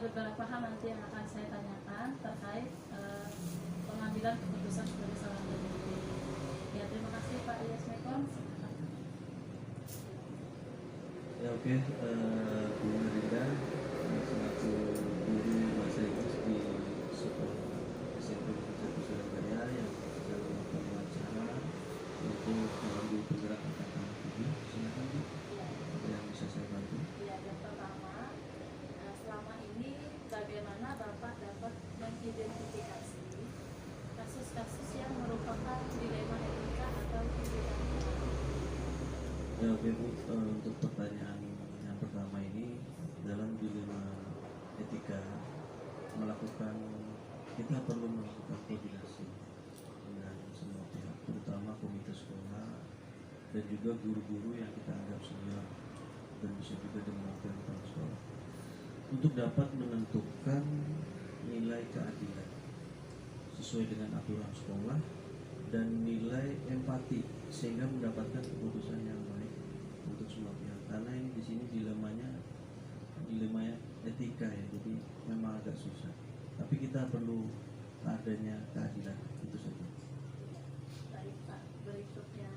beberapa hal nanti yang akan saya tanyakan terkait pengambilan keputusan sebagai seorang guru. Ya, terima kasih Pak Ilyas Mekon. Ya, oke, Bu Rinda selaku guru bahasa Inggris di sekolah SMP Negeri Surabaya yang sedang melakukan wawancara untuk mengambil penggerak angkatan 7. Silakan Bu, ada yang bisa saya bantu? Ya, yang pertama, selama ini bagaimana Bapak dapat mengidentifikasi kasus-kasus yang merupakan dilema etika atau tindakan? Ya, oke Bu, untuk pertanyaan yang pertama ini, dalam dilema etika kita perlu melakukan koordinasi dengan semua pihak, terutama komite sekolah dan juga guru-guru yang kita anggap senior dan bisa juga dengan wakil kepala sekolah untuk dapat menentukan nilai keadilan sesuai dengan aturan sekolah dan nilai empati sehingga mendapatkan keputusan yang baik untuk semua pihak. Karena ini di sini dilema etika ya, jadi memang agak susah. Tapi kita perlu adanya keadilan, itu saja. Baik Pak, berikutnya,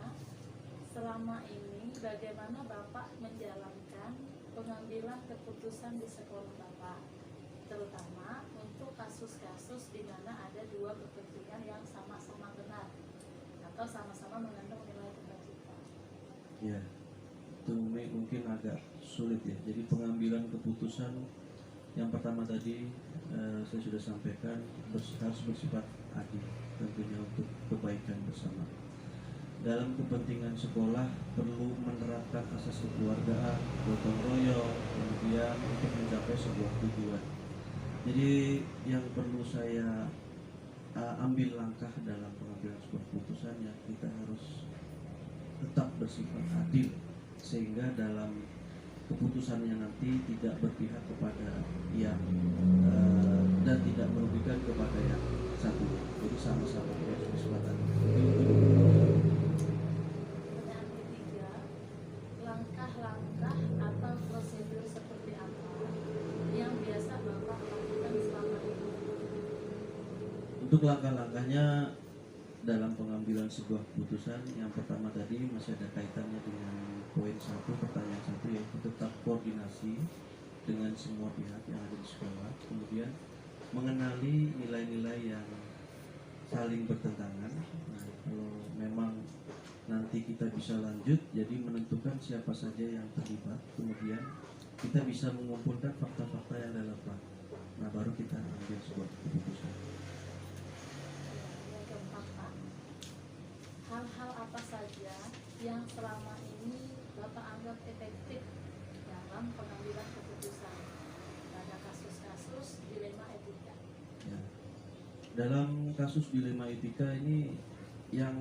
selama ini bagaimana Bapak menjalankan pengambilan keputusan di sekolah Bapak, terutama untuk kasus-kasus di mana ada dua kepentingan yang sama-sama benar atau sama-sama mengandung nilai kebajikan? Ya, itu mungkin agak sulit ya. Jadi pengambilan keputusan yang pertama tadi saya sudah sampaikan harus bersifat adil, tentunya untuk kebaikan bersama. Dalam kepentingan sekolah perlu menerapkan asas kekeluargaan, gotong royong, kemudian untuk mencapai sebuah tujuan. Jadi yang perlu saya ambil langkah dalam pengambilan sebuah keputusan ya, kita harus tetap bersifat adil sehingga dalam keputusannya nanti tidak berpihak kepada yang dan tidak merugikan kepada yang satu. Jadi sama-sama harus bersifat adil. Pertanyaan ketiga, langkah-langkah atau prosedur seperti apa yang biasa Bapak lakukan selama ini? Untuk langkah-langkahnya dalam pengambilan sebuah keputusan, yang pertama tadi masih ada kaitannya dengan poin 1, pertanyaan 1, yaitu tetap koordinasi dengan semua pihak yang ada di sekolah. Kemudian mengenali nilai-nilai yang saling bertentangan. Nah, kalau memang nanti kita bisa lanjut, jadi menentukan siapa saja yang terlibat. Kemudian kita bisa mengumpulkan fakta-fakta yang relevan. Nah, baru kita ambil sebuah keputusan. Yang keempat Pak, hal-hal apa saja yang selama ini Bapak anggap efektif dalam pengambilan keputusan pada kasus-kasus dilema etika? Ya. Dalam kasus dilema etika ini yang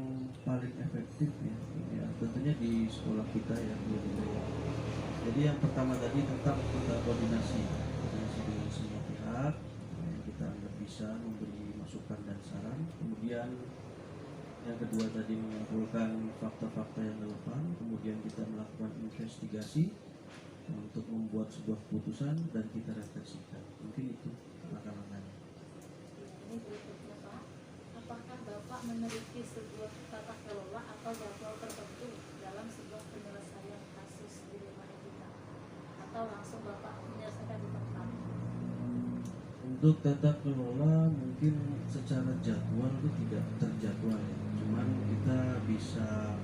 paling efektif ya tentunya di sekolah kita ya. Jadi yang pertama tadi tetap kita koordinasi dengan semua pihak yang kita anggap bisa memberi masukan dan saran. Kemudian yang kedua tadi mengumpulkan fakta-fakta yang relevan. Kemudian kita melakukan investigasi untuk membuat sebuah keputusan dan kita refleksikan. Mungkin itu langkah-langkahnya. Ini berikutnya Pak, apakah Bapak memiliki sebuah tata kelola atau jadwal tertentu dalam sebuah penyelesaian kasus dilema etika, atau langsung Bapak menyelesaikan di tempat? Untuk tata kelola mungkin secara jadwal itu tidak terjadwal ya. Cuman kita bisa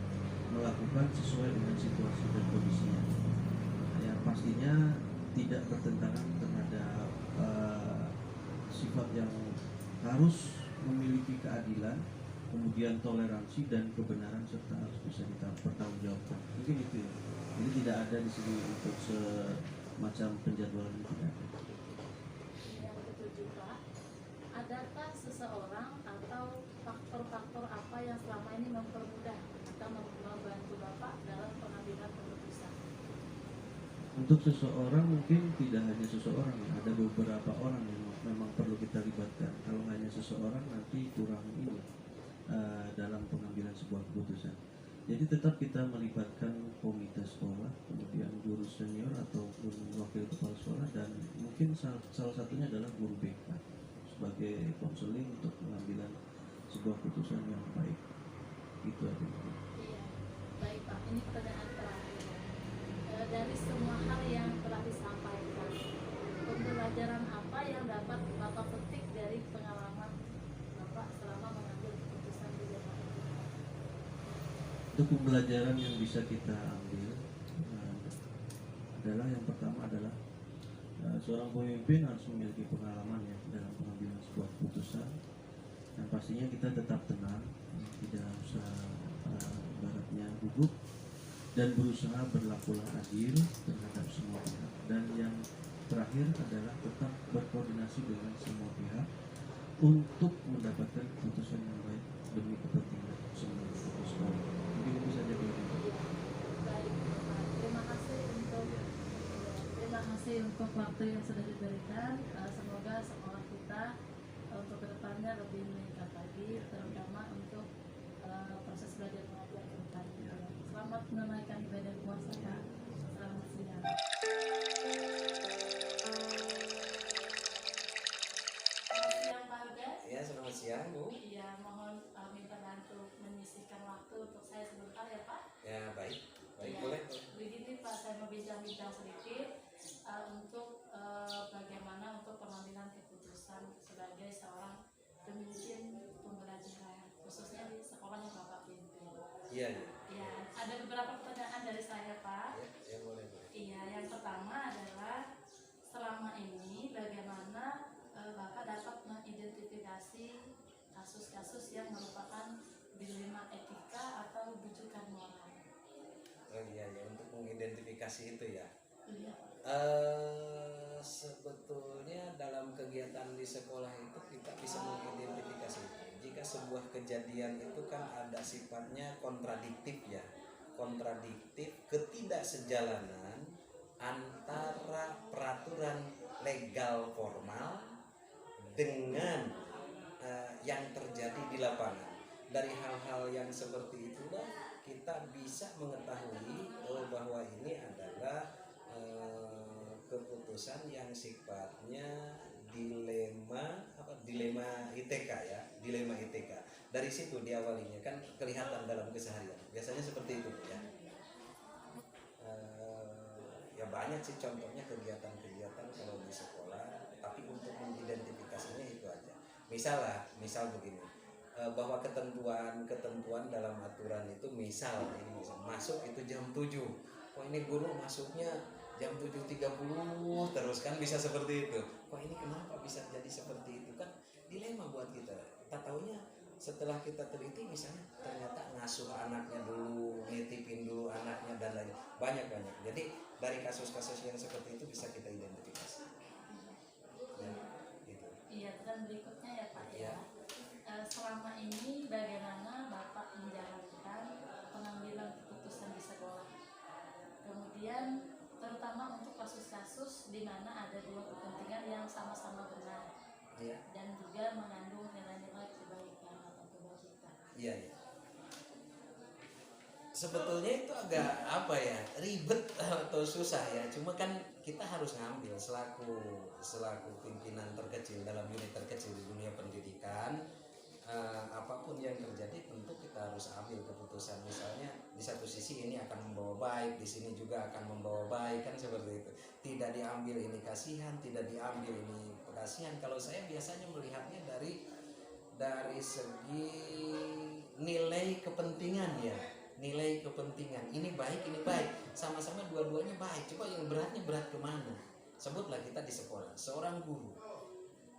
melakukan sesuai dengan situasi dan kondisinya. Ya pastinya tidak bertentangan terhadap sifat yang harus memiliki keadilan, kemudian toleransi dan kebenaran serta harus bisa dipertanggungjawabkan. Mungkin itu ya. Jadi tidak ada di sini untuk semacam penjadwalan itu tidak ada. Yang ketujuh Pak, adakah seseorang atau faktor-faktor apa yang selama ini mempermudah atau membantu Bapak dalam pengambilan keputusan? Untuk seseorang mungkin tidak hanya seseorang, ada beberapa orang yang memang perlu kita libatkan. Kalau hanya seseorang nanti kurang ini dalam pengambilan sebuah keputusan. Jadi tetap kita melibatkan komite sekolah, kemudian guru senior ataupun wakil kepala sekolah dan mungkin mungkin salah satunya adalah guru BK sebagai konseling untuk pengambilan sebuah keputusan yang baik. Itu aja. Iya, baik Pak. Ini pertanyaan terakhir. Dari semua hal yang telah disampaikan, pembelajaran apa yang dapat Bapak petik dari pengalaman Bapak selama mengambil keputusan di jemaat itu? Untuk pembelajaran yang bisa kita ambil adalah yang pertama adalah seorang pemimpin harus memiliki pengalaman ya dalam pengambilan sebuah keputusan. Dan pastinya kita tetap tenang, tidak usah ibaratnya gugup, dan berusaha berlakulah adil terhadap semua pihak. Dan yang terakhir adalah tetap berkoordinasi dengan semua pihak untuk mendapatkan keputusan yang baik demi kepentingan semua sekolah. Mungkin itu saja dari saya. Baik, Bapak. Terima kasih untuk waktu yang sudah diberikan. Semoga sekolah kita untuk kedepannya lebih meningkat lagi, terutama untuk proses belajar mengajar ke depannya. Selamat menunaikan ibadah puasa, Pak. Selamat siang. Selamat siang, Pak Hudas. Ya, selamat siang, Bu. Iya, mohon minta bantu menyisihkan waktu untuk saya sebentar ya, Pak. Ya, baik. Baik, Ya, boleh. begini Pak, saya mau bincang-bincang sedikit untuk bagaimana untuk pengambilan keputusan sebagai seorang pemimpin pembelajaran, khususnya di sekolah yang Bapak pimpin. Iya, ya. Ya, ada beberapa pertanyaan dari saya, Pak. Ya, boleh, boleh. Iya, yang pertama adalah selama ini bagaimana Bapak dapat mengidentifikasi kasus-kasus yang merupakan dilema etika atau bujukan moral. Oh iya, ya, untuk mengidentifikasi itu ya. Iya. Sebetulnya dalam kegiatan di sekolah itu kita bisa mengidentifikasi itu. Jika sebuah kejadian itu kan ada sifatnya kontradiktif ya. Kontradiktif, ketidaksejalanan antara peraturan legal formal dengan yang terjadi di lapangan. Dari hal-hal yang seperti itulah kita bisa mengetahui bahwa ini adalah keputusan yang sifatnya dilema ITK ya, dilema ITK. Dari situ diawalinya kan kelihatan dalam keseharian. Biasanya seperti itu ya. Ya banyak sih contohnya kegiatan-kegiatan kalau di sekolah, tapi untuk mengidentifikasinya itu aja. Misal begini, bahwa ketentuan dalam aturan itu misal masuk itu jam 7. Kok ini guru masuknya jam 7.30 terus, kan bisa seperti itu. Kok ini kenapa bisa jadi seperti itu, kan dilema buat kita. Kita taunya setelah kita teliti misalnya ternyata ngasuh anaknya dulu, nitipin dulu anaknya dan lain banyak. Jadi dari kasus-kasus yang seperti itu bisa kita identifikasi. Ya, gitu. Iya, dan berikutnya ya Pak Ya. Selama ini bagaimana Bapak menjalankan pengambilan keputusan di sekolah? Kemudian terutama untuk kasus-kasus di mana ada dua kepentingan yang sama-sama benar Ya. dan juga mengandung nilai-nilai kebaikan atau kebajikan. Iya. Sebetulnya itu agak ribet atau susah ya. Cuma kan kita harus ngambil selaku pimpinan terkecil dalam unit terkecil di dunia pendidikan. Apapun yang terjadi tentu kita harus ambil keputusan. Misalnya di satu sisi ini akan membawa baik, di sini juga akan membawa baik, kan seperti itu. Tidak diambil ini kasihan, tidak diambil ini kasihan. Kalau saya biasanya melihatnya dari segi nilai kepentingan ya. Nilai kepentingan ini baik, sama-sama dua-duanya baik. Coba yang beratnya berat kemana? Sebutlah kita di sekolah, seorang guru,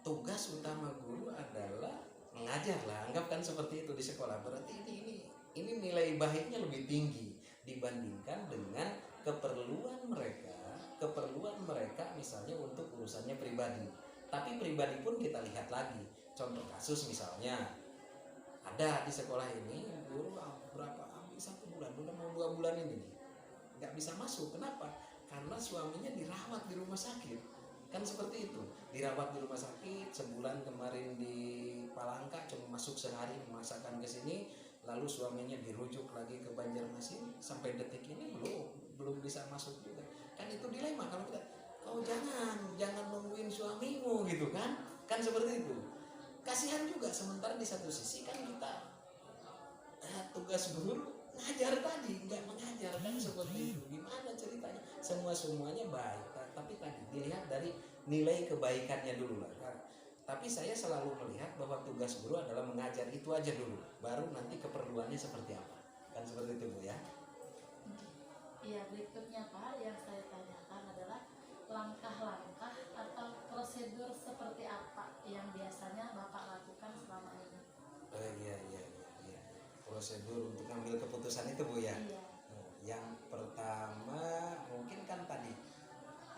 tugas utama guru adalah mengajar lah, anggapkan seperti itu di sekolah. Berarti ini nilai baiknya lebih tinggi dibandingkan dengan keperluan mereka misalnya untuk urusannya pribadi. Tapi pribadi pun kita lihat lagi. Contoh kasus misalnya ada di sekolah ini guru berapa 1 bulan, udah mau 2 bulan ini nih nggak bisa masuk. Kenapa? Karena suaminya dirawat di rumah sakit, kan seperti itu. Dirawat di rumah sakit sebulan, kemarin di Palangka cuma masuk sehari memaksakan ke sini, lalu suaminya dirujuk lagi ke Banjarmasin, sampai detik ini belum bisa masuk juga. Kan itu dilema. Kalau kita jangan nunggu gitu kan seperti itu. Kasihan juga, sementara di satu sisi kan kita tugas guru ngajar tadi, nggak mengajar kan seperti itu. Gimana ceritanya? Semuanya baik, tapi tadi dilihat dari nilai kebaikannya dulu lah. Tapi saya selalu melihat bahwa tugas guru adalah mengajar, itu aja dulu, baru nanti keperluannya seperti apa, kan seperti itu Bu ya. Iya, berikutnya Pak yang saya tanyakan adalah langkah-langkah atau prosedur seperti apa yang biasanya Bapak lakukan selama ini? Iya. Prosedur untuk ngambil keputusan itu Bu ya. Iya. Yang pertama mungkin kan tadi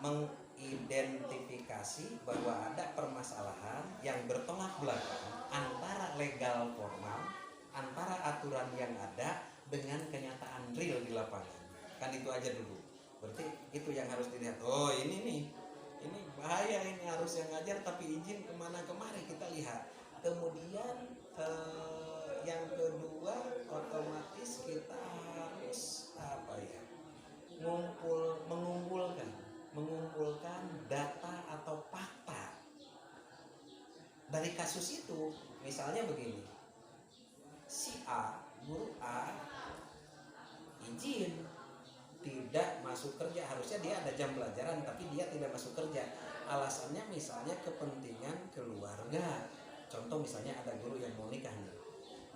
mengidentifikasi bahwa ada permasalahan yang bertolak belakang antara legal formal, antara aturan yang ada dengan kenyataan real di lapangan. Kan itu aja dulu. Berarti itu yang harus dilihat. Oh ini nih, ini bahaya, ini harus yang ngajar tapi izin kemana kemari kita lihat. Kemudian yang kedua otomatis kita harus apa ya, mengumpulkan data atau fakta dari kasus itu. Misalnya begini, si A, guru A izin tidak masuk kerja, harusnya dia ada jam pelajaran tapi dia tidak masuk kerja, alasannya misalnya kepentingan keluarga. Contoh misalnya ada guru yang mau nikah nih,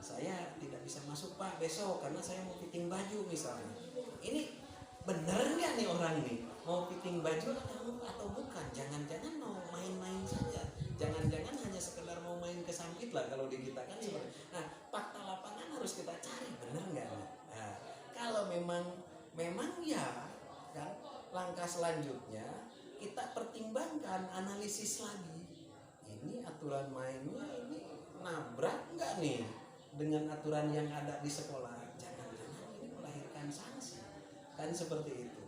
saya tidak bisa masuk Pak besok karena saya mau fitting baju misalnya. Ini bener nggak nih orang nih mau fitting baju atau bukan? Jangan-jangan mau main-main saja, jangan-jangan hanya sekedar mau main kesampit lah kalau di kita kan seperti. Nah fakta lapangan harus kita cari, bener nggak nih? Nah, kalau memang ya kan, langkah selanjutnya kita pertimbangkan, analisis lagi. Ini aturan mainnya ini nabrak nggak nih dengan aturan yang ada di sekolah? Jangan-jangan ini melahirkan sanksi, kan seperti itu.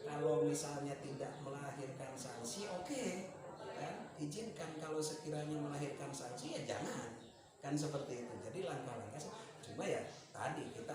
Kalau misalnya tidak melahirkan sanksi, oke, kan izinkan. Kalau sekiranya melahirkan sanksi ya jangan, kan seperti itu. Jadi langkah-langkah cuma ya tadi kita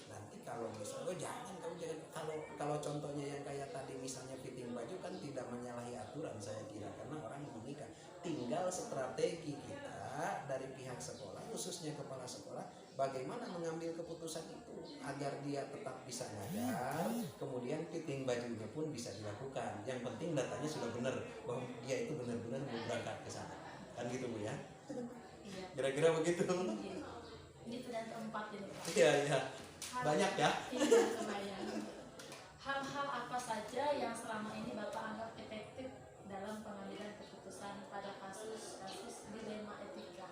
nanti kalau misalnya kamu jangan, kalau contohnya yang kayak tadi misalnya fitting baju kan tidak menyalahi aturan saya kira, karena orang mau nikah. Tinggal strategi kita dari pihak sekolah, khususnya kepala sekolah, bagaimana mengambil keputusan itu agar dia tetap bisa ngajar, kemudian fitting bajunya pun bisa dilakukan. Yang penting datanya sudah benar bahwa dia itu benar-benar mau berangkat ke sana, kan gitu Bu ya. Iya. Kira-kira begitu. Ini sudah keempat ini Pak. Iya. Banyak ya. Iya, kebayang. Hal-hal apa saja yang selama ini Bapak anggap efektif dalam pengambilan keputusan pada kasus dilema etika?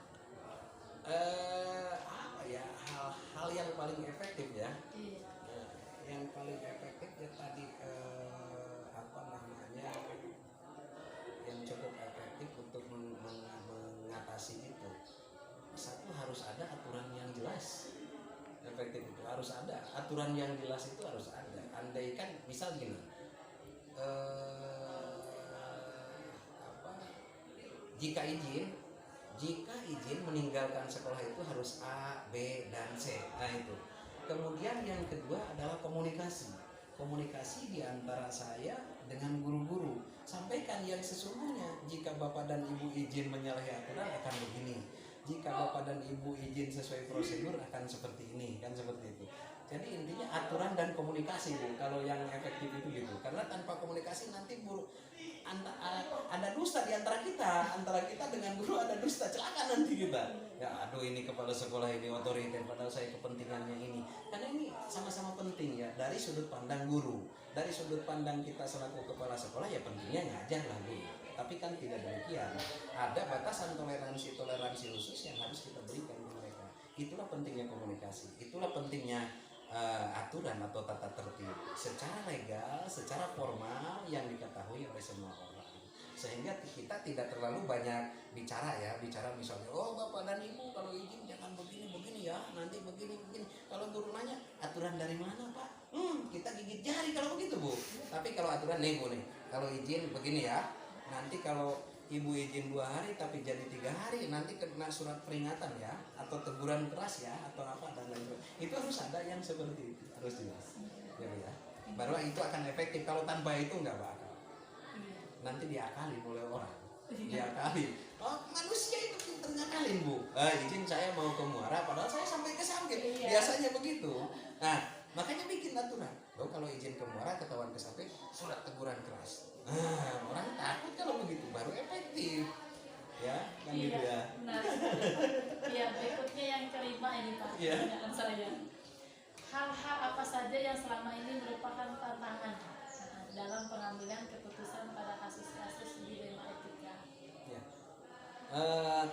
Apa ya, hal-hal yang paling efektif ya. Iya. Yang paling efektif ya tadi yang cukup efektif untuk mengatasi itu. Satu, harus ada aturan yang jelas. Efektif itu harus ada aturan yang jelas, itu harus ada. Andaikan misal gini, jika izin meninggalkan sekolah itu harus A, B, dan C. Nah itu. Kemudian yang kedua adalah komunikasi di antara saya dengan guru-guru. Sampaikan yang sesungguhnya, jika Bapak dan Ibu izin menyalahi aturan akan begini, jika Bapak dan Ibu izin sesuai prosedur akan seperti ini, kan seperti itu. Jadi intinya aturan dan komunikasi Bu, kalau yang efektif itu gitu. Karena tanpa komunikasi nanti guru ada dusta di antara kita dengan guru, ada dusta, celaka nanti kita. Ya aduh, ini kepala sekolah ini otoriter padahal saya kepentingannya ini. Karena ini sama-sama penting ya, dari sudut pandang guru, dari sudut pandang kita selaku kepala sekolah ya pentingnya ngajar lah Bu. Tapi kan tidak demikian. Ada batasan toleransi khusus yang harus kita berikan ke mereka. Itulah pentingnya komunikasi. Itulah pentingnya aturan atau tata tertib secara legal, secara formal yang diketahui oleh semua orang. Sehingga kita tidak terlalu banyak bicara misalnya, oh Bapak dan Ibu kalau izin jangan begini ya, nanti begini. Kalau guru nanya, aturan dari mana Pak? Kita gigit jari kalau begitu Bu. Tapi kalau aturan nih Bu nih, kalau izin begini ya, nanti kalau Ibu izin 2 hari tapi jadi 3 hari, nanti kena surat peringatan ya, atau teguran keras ya, atau apa dan lain-lain. Itu harus ada yang seperti itu, harus jelas. Ya. Baru itu akan efektif. Kalau tanpa itu nggak bakal. Nanti diakali oleh orang. diakali. Oh, manusia itu pinter ngakalin, Bu. Izin saya mau ke Muara padahal saya sampai ke Sampit. Iya. Biasanya begitu. Nah, makanya bikin aturan. Loh, kalau izin ke Muara ketahuan ke Sampit, surat teguran keras. Orang takut kalau begitu, baru efektif. Ya, kan gitu ya. Benar. Iya, berikutnya yang kelima ini Pak. Iya. Pertanyaan saya. Hal-hal apa saja yang selama ini merupakan tantangan dalam pengambilan keputusan pada kasus-kasus dilema etika? Ya.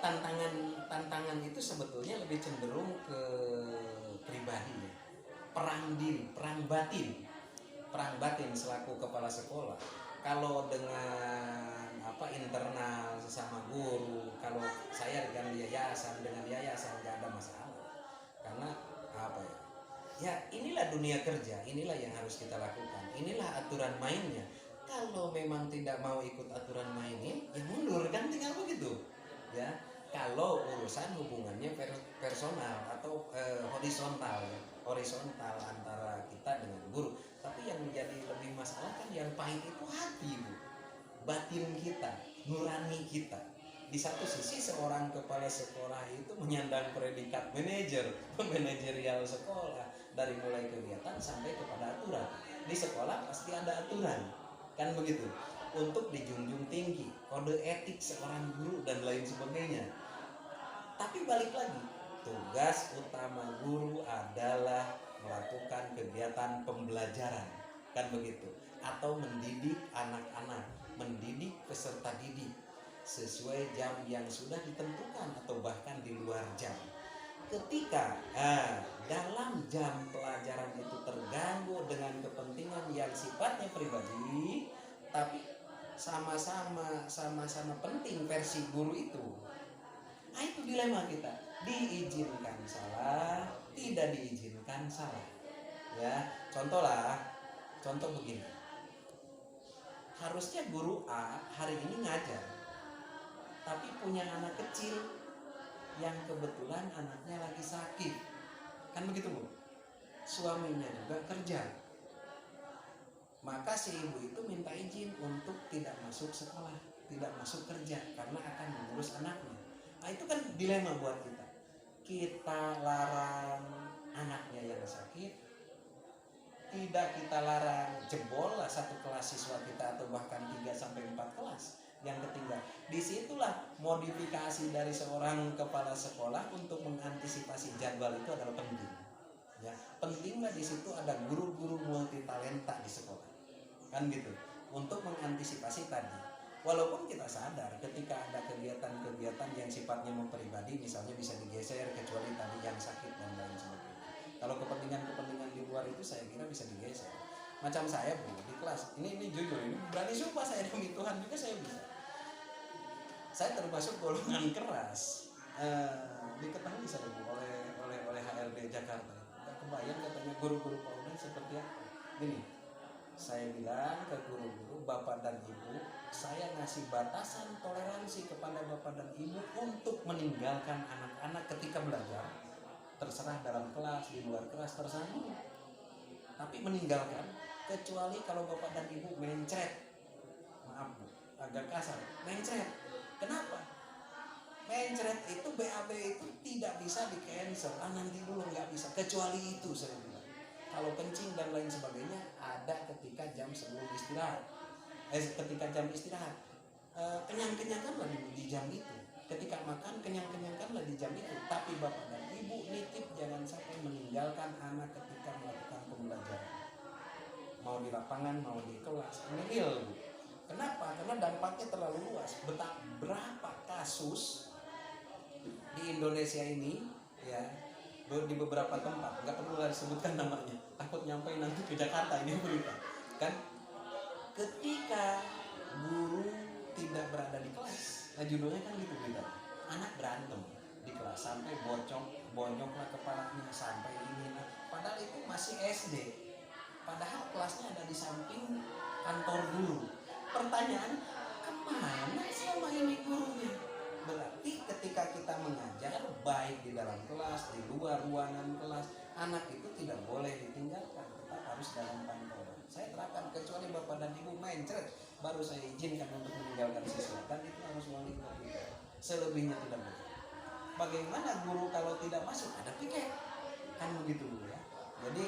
Tantangan itu sebetulnya lebih cenderung ke pribadi ya. Perang diri, perang batin selaku kepala sekolah. Kalau dengan internal sesama guru, kalau saya dengan yayasan nggak ada masalah. Karena ya inilah dunia kerja, inilah yang harus kita lakukan, inilah aturan mainnya. Kalau memang tidak mau ikut aturan mainnya, ya mundur, kan tinggal begitu ya. Kalau urusan hubungannya personal atau horizontal antara kita dengan guru. Tapi yang menjadi lebih masalah kan yang pahit itu hati, Bu, batin kita, nurani kita. Di satu sisi seorang kepala sekolah itu menyandang predikat manajerial sekolah, dari mulai kegiatan sampai kepada aturan. Di sekolah pasti ada aturan, kan begitu, untuk dijunjung tinggi, kode etik seorang guru dan lain sebagainya. Tapi balik lagi, tugas utama guru adalah melakukan kegiatan pembelajaran, kan begitu, atau mendidik anak-anak, mendidik peserta didik sesuai jam yang sudah ditentukan atau bahkan di luar jam. Ketika dalam jam pelajaran itu terganggu dengan kepentingan yang sifatnya pribadi, tapi sama-sama penting versi guru itu. Nah, itu dilema kita. Diizinkan salah, tidak diizinkan salah. Ya, contoh begini. Harusnya guru A hari ini ngajar, tapi punya anak kecil yang kebetulan anaknya lagi sakit, kan begitu, Bu? Suaminya juga kerja, maka si ibu itu minta izin untuk tidak masuk sekolah, tidak masuk kerja karena akan mengurus anaknya. Nah, itu kan dilema buat kita. Kita larang anaknya yang sakit, tidak kita larang jebol lah satu kelas siswa kita atau bahkan 3-4 kelas yang ketinggalan. Disitulah modifikasi dari seorang kepala sekolah untuk mengantisipasi jadwal itu adalah penting. Ya, pentinglah di situ ada guru-guru multitalenta di sekolah, kan gitu, untuk mengantisipasi tadi. Walaupun kita sadar ketika ada kegiatan-kegiatan yang sifatnya mempribadi, misalnya bisa digeser kecuali tadi yang sakit dan lain sebagainya. Kalau kepentingan di luar itu saya kira bisa digeser. Macam saya, Bu, di kelas ini jujur, ini berani sumpah saya demi Tuhan juga saya bisa. Saya termasuk golongan keras, diketahui saya, Bu, oleh HRD Jakarta. Nggak kebayang katanya guru-guru Polda seperti apa. Gini, saya bilang ke guru-guru, Bapak dan Ibu, saya ngasih batasan toleransi kepada Bapak dan Ibu untuk meninggalkan anak-anak ketika belajar. Terserah dalam kelas, di luar kelas, terserah dulu. Tapi meninggalkan, kecuali kalau Bapak dan Ibu mencret. Maaf, Bu, agak kasar, mencret. Kenapa? Mencret itu BAB itu tidak bisa di cancel. Nanti dulu nggak bisa. Kecuali itu saya bilang. Kalau kencing dan lain sebagainya ada ketika jam sebelum istirahat. Ketika jam istirahat. Kenyang-kenyangkanlah di jam itu. Ketika makan kenyang-kenyangkanlah di jam itu. Tapi Bapak dan Ibu nitip jangan sampai meninggalkan anak ketika melakukan pembelajaran. Mau di lapangan, mau di kelas. Ini real, Bu. Kenapa? Karena dampaknya terlalu luas. Berapa kasus di Indonesia ini, ya, di beberapa tempat, nggak perlu disebutkan namanya, takut nyampe nanti ke Jakarta ini berita. Kan, ketika guru tidak berada di kelas, nah judulnya kan gitu berita. Anak berantem di kelas sampai bonyoklah kepalanya sampai ini. Padahal itu masih SD. Padahal kelasnya ada di samping kantor guru. Pertanyaan, kemana selama ini gurunya? Berarti ketika kita mengajar, baik di dalam kelas, di luar ruangan kelas, anak itu tidak boleh ditinggalkan, tetap harus dalam pantauan. Saya terapkan, kecuali Bapak dan Ibu mencret, baru saya izinkan untuk meninggalkan siswa, dan itu harus wali murid. Selebihnya tidak boleh. Bagaimana guru kalau tidak masuk ada piket, kan begitu ya. Jadi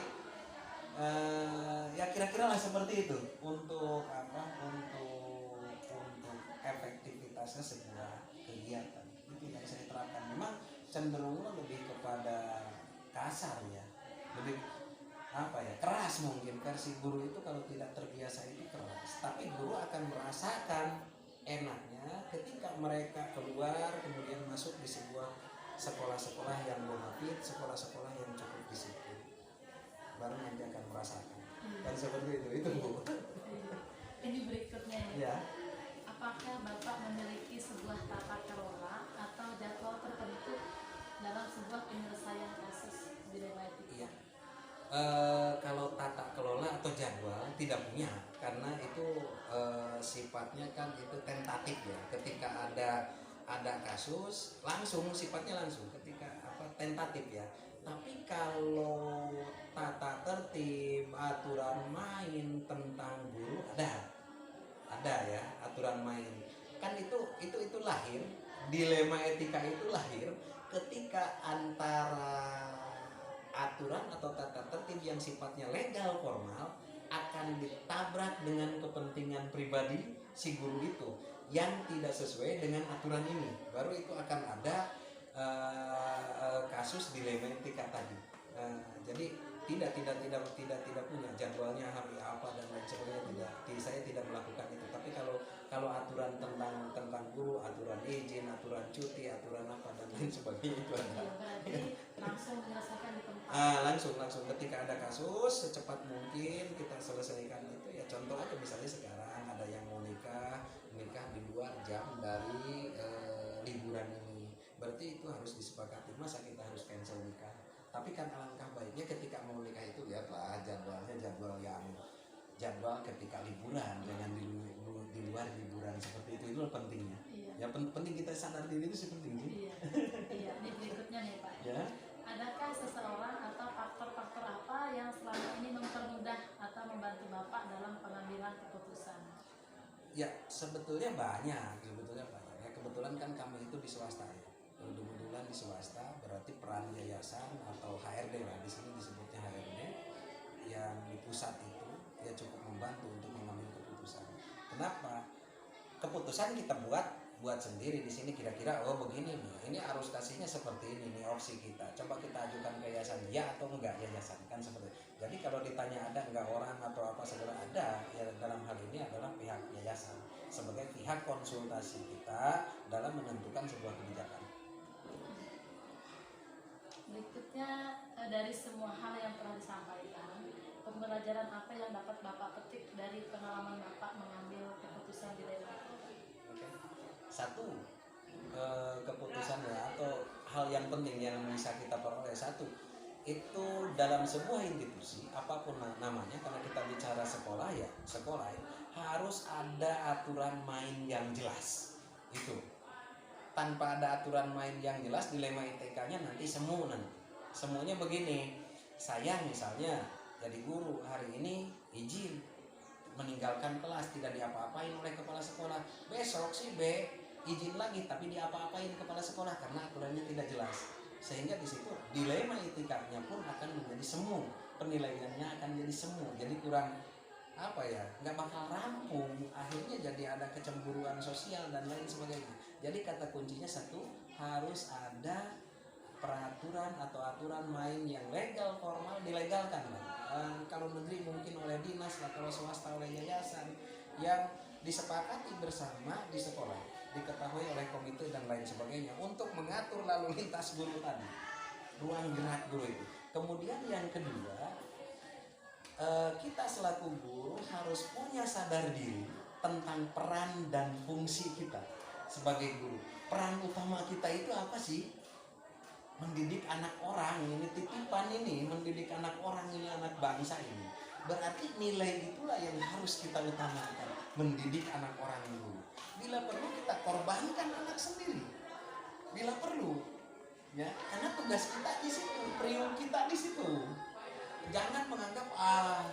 ya kira-kira lah seperti itu untuk untuk efektivitasnya sebuah kegiatan. Itu yang saya terapkan. Memang cenderungnya lebih kepada kasar ya, lebih keras mungkin. Versi guru itu kalau tidak terbiasa itu keras, tapi guru akan merasakan enaknya ketika mereka keluar kemudian masuk di sebuah sekolah-sekolah yang bonafit, sekolah-sekolah yang cukup disiplin, baru nanti akan merasakan. Dan seperti itu Bu. Ini berikutnya ya. Ya. Apakah Bapak memiliki sebuah tata kelola atau jadwal tertentu dalam sebuah penyelesaian kasus dilema etika? Iya. Kalau tata kelola atau jadwal tidak punya, karena itu sifatnya kan itu tentatif ya. Ketika ada kasus langsung sifatnya langsung, ketika tentatif ya. Tapi kalau tata tertib, aturan main tentang guru ada ya, aturan main. Kan itu lahir, dilema etika itu lahir ketika antara aturan atau tata tertib yang sifatnya legal formal akan ditabrak dengan kepentingan pribadi si guru itu yang tidak sesuai dengan aturan ini, baru itu akan ada kasus dilema etika tadi. Jadi tidak punya jadwalnya hari apa dan lain sebagainya, saya tidak melakukan itu. Tapi kalau aturan tentang guru, aturan izin, aturan cuti, aturan apa dan lain sebagainya itu ada. Berarti langsung menyelesaikan di tempat. Langsung ketika ada kasus secepat mungkin kita selesaikan itu ya. Contoh aja misalnya sekarang ada yang mau nikah di luar jam dari liburan ini, berarti itu harus disepakati. Masa kita harus cancel nikah? Tapi kan alangkah baiknya ketika mau nikah itu lihatlah jadwalnya, jadwal ketika liburan, jangan di luar liburan seperti itu pentingnya. Iya. Ya penting kita sadar diri itu sih penting sih. Iya. Ini berikutnya nih Pak. Ya. Adakah seseorang atau faktor-faktor apa yang selama ini mempermudah atau membantu Bapak dalam pengambilan keputusan? Ya sebetulnya banyak ya. Kebetulan kan kami itu di swasta ya. Kebetulan di swasta berarti peran yayasan atau HRD lah, di sini disebutnya HRD yang di pusat itu ya cukup membantu untuk mengambil keputusan. Kenapa? Keputusan kita buat sendiri di sini, kira-kira begini nih, ini arus kasihnya seperti ini nih, opsi kita coba kita ajukan ke yayasan, ya atau enggak yayasan, kan seperti itu. Jadi kalau ditanya ada enggak orang atau apa segala, ada ya. Dalam hal ini adalah pihak yayasan sebagai pihak konsultasi kita dalam menentukan sebuah kebijakan. Berikutnya, dari semua hal yang telah disampaikan, pembelajaran apa yang dapat Bapak petik dari pengalaman Bapak mengambil keputusan di daerah? Satu, keputusannya atau hal yang penting yang bisa kita peroleh, satu, itu dalam sebuah institusi apapun namanya, karena kita bicara sekolah ya, harus ada aturan main yang jelas. Itu tanpa ada aturan main yang jelas, dilema etikanya nanti semuanya begini. Saya misalnya jadi guru hari ini izin meninggalkan kelas, tidak diapa-apain oleh kepala sekolah. Besok si B izin lagi tapi diapa-apain kepala sekolah karena aturannya tidak jelas. Sehingga di situ dilema etikanya pun akan menjadi semu, penilaiannya akan jadi semu, jadi kurang nggak bakal rampung. Akhirnya jadi ada kecemburuan sosial dan lain sebagainya. Jadi kata kuncinya satu, harus ada peraturan atau aturan main yang legal formal, dilegalkan. Kalau negeri mungkin oleh dinas, kalau swasta oleh yayasan, yang disepakati bersama di sekolah, diketahui oleh komite dan lain sebagainya untuk mengatur lalu lintas guru tadi, ruang gerak guru itu. Kemudian yang kedua, kita selaku guru harus punya sadar diri tentang peran dan fungsi kita sebagai guru. Peran utama kita itu apa sih? Mendidik anak orang, ini titipan ini, mendidik anak orang ini, anak bangsa ini. Berarti nilai itulah yang harus kita utamakan, mendidik anak orang dulu. Bila perlu kita korbankan anak sendiri, bila perlu, ya, karena tugas kita di situ, priuk kita di situ. Jangan menganggap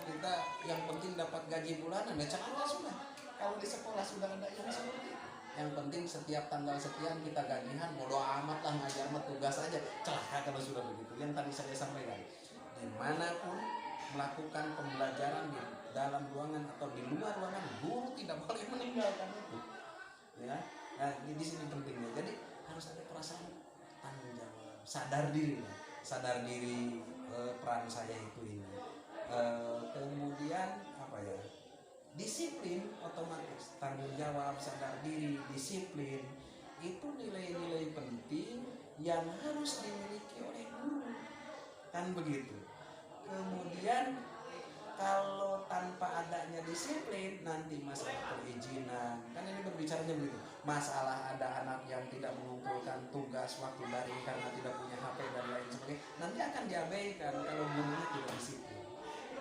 kita yang penting dapat gaji bulanan, ya jangan sudah. Kalau di sekolah sudah ada yang seperti itu. Yang penting setiap tanggal sekian kita gajian, bodo amat lah, ngajar mah tugas aja. Celaka kalau sudah begitu. Yang tadi saya sampaikan, dimanapun melakukan pembelajaran di dalam ruangan atau di luar ruangan, guru tidak boleh meninggalkan itu. Ya, nah, di sini pentingnya. Jadi harus ada perasaan tanggung jawab, sadar diri peran saya itu ini. Kemudian apa ya? Disiplin otomatis, tanggung jawab, sadar diri, disiplin itu nilai-nilai penting yang harus dimiliki oleh guru, kan begitu. Kemudian kalau tanpa adanya disiplin, nanti masalah perizinan, kan ini berbicaranya begitu. Masalah ada anak yang tidak mengumpulkan tugas waktu daring karena tidak punya HP dan lain sebagainya, nanti akan diabaikan kalau gurunya tidak disiplin.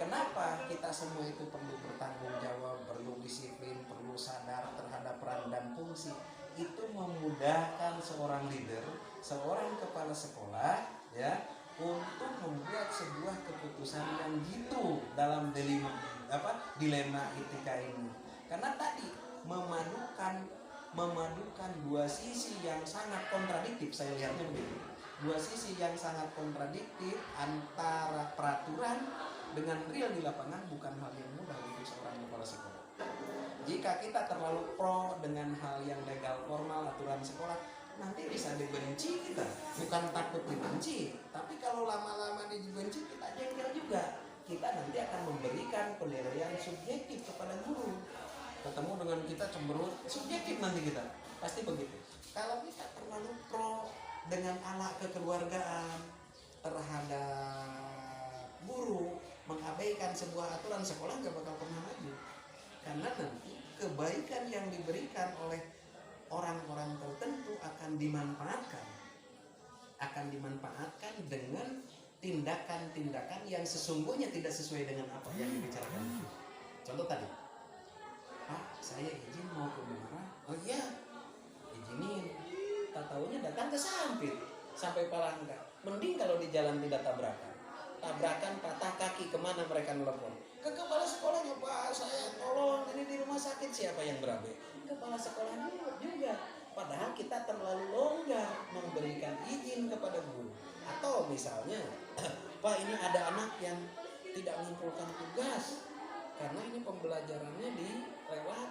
Kenapa kita semua itu perlu bertanggung jawab, perlu disiplin, perlu sadar terhadap peran dan fungsi. Itu memudahkan seorang leader, seorang kepala sekolah, ya, untuk membuat sebuah keputusan yang jitu dalam dilema etika ini. Karena tadi memadukan dua sisi yang sangat kontradiktif, saya lihatnya begitu. Dua sisi yang sangat kontradiktif antara peraturan dengan real di lapangan bukan hal yang mudah untuk seorang kepala sekolah. Jika kita terlalu pro dengan hal yang legal formal, aturan sekolah, nanti bisa dibenci kita. Bukan takut dibenci, tapi kalau lama-lama dibenci kita jengkel juga. Kita nanti akan memberikan penilaian subjektif kepada guru. Ketemu dengan kita cemberut, subjektif nanti kita. Pasti begitu. Kalau kita terlalu pro dengan ala kekeluargaan terhadap guru, mengabaikan sebuah aturan sekolah, nggak bakal pernah maju. Karena nanti kebaikan yang diberikan oleh orang-orang tertentu akan dimanfaatkan dengan tindakan-tindakan yang sesungguhnya tidak sesuai dengan apa yang dibicarakan. Contoh tadi, Pak, saya izin mau ke Muara. Oh iya, izinin. Tak taunya datang ke Sampit sampai Palangka. Mending kalau di jalan tidak tabrakan patah kaki, kemana mereka nelpon? Ke kepala sekolahnya, Pak, saya tolong ini di rumah sakit. Siapa yang berabe? Kepala sekolahnya juga. Padahal kita terlalu longgar memberikan izin kepada guru. Atau misalnya, Pak, ini ada anak yang tidak mengumpulkan tugas karena ini pembelajarannya di lewat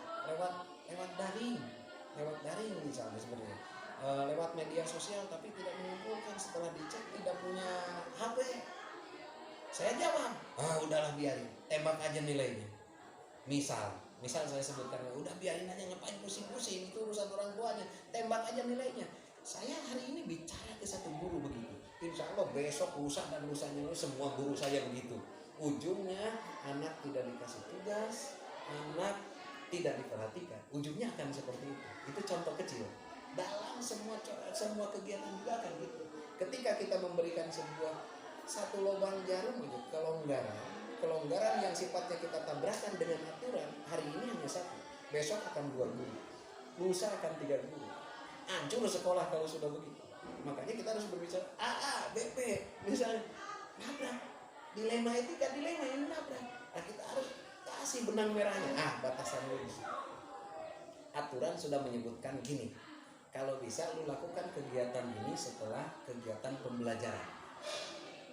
daring misalnya sebenarnya. Lewat media sosial tapi tidak mengumpulkan, setelah dicek tidak punya HP. Saya jawab, udahlah biarin, tembak aja nilainya. Misal saya sebutkan, udah biarin aja, ngapain pusing-pusing, itu urusan orang tuanya, tembak aja nilainya. Saya hari ini bicara ke satu guru begitu, insya Allah besok lusa dan lusanya semua guru saya begitu. Ujungnya anak tidak dikasih tugas, anak tidak diperhatikan, ujungnya akan seperti itu. Itu contoh kecil. Dalam semua kegiatan juga akan gitu. Ketika kita memberikan satu lubang jarum aja, kelonggaran yang sifatnya kita tabrakan dengan aturan, hari ini hanya satu, besok akan 2 guru, lusa akan 3 guru. Hancur sekolah kalau sudah begitu. Makanya kita harus berbicara AA, BP, misalnya nabrak, dilema etika, dilema yang nabrak. Nah, kita harus kasih benang merahnya. Batasan lu. Aturan sudah menyebutkan gini. Kalau bisa lu lakukan kegiatan ini setelah kegiatan pembelajaran.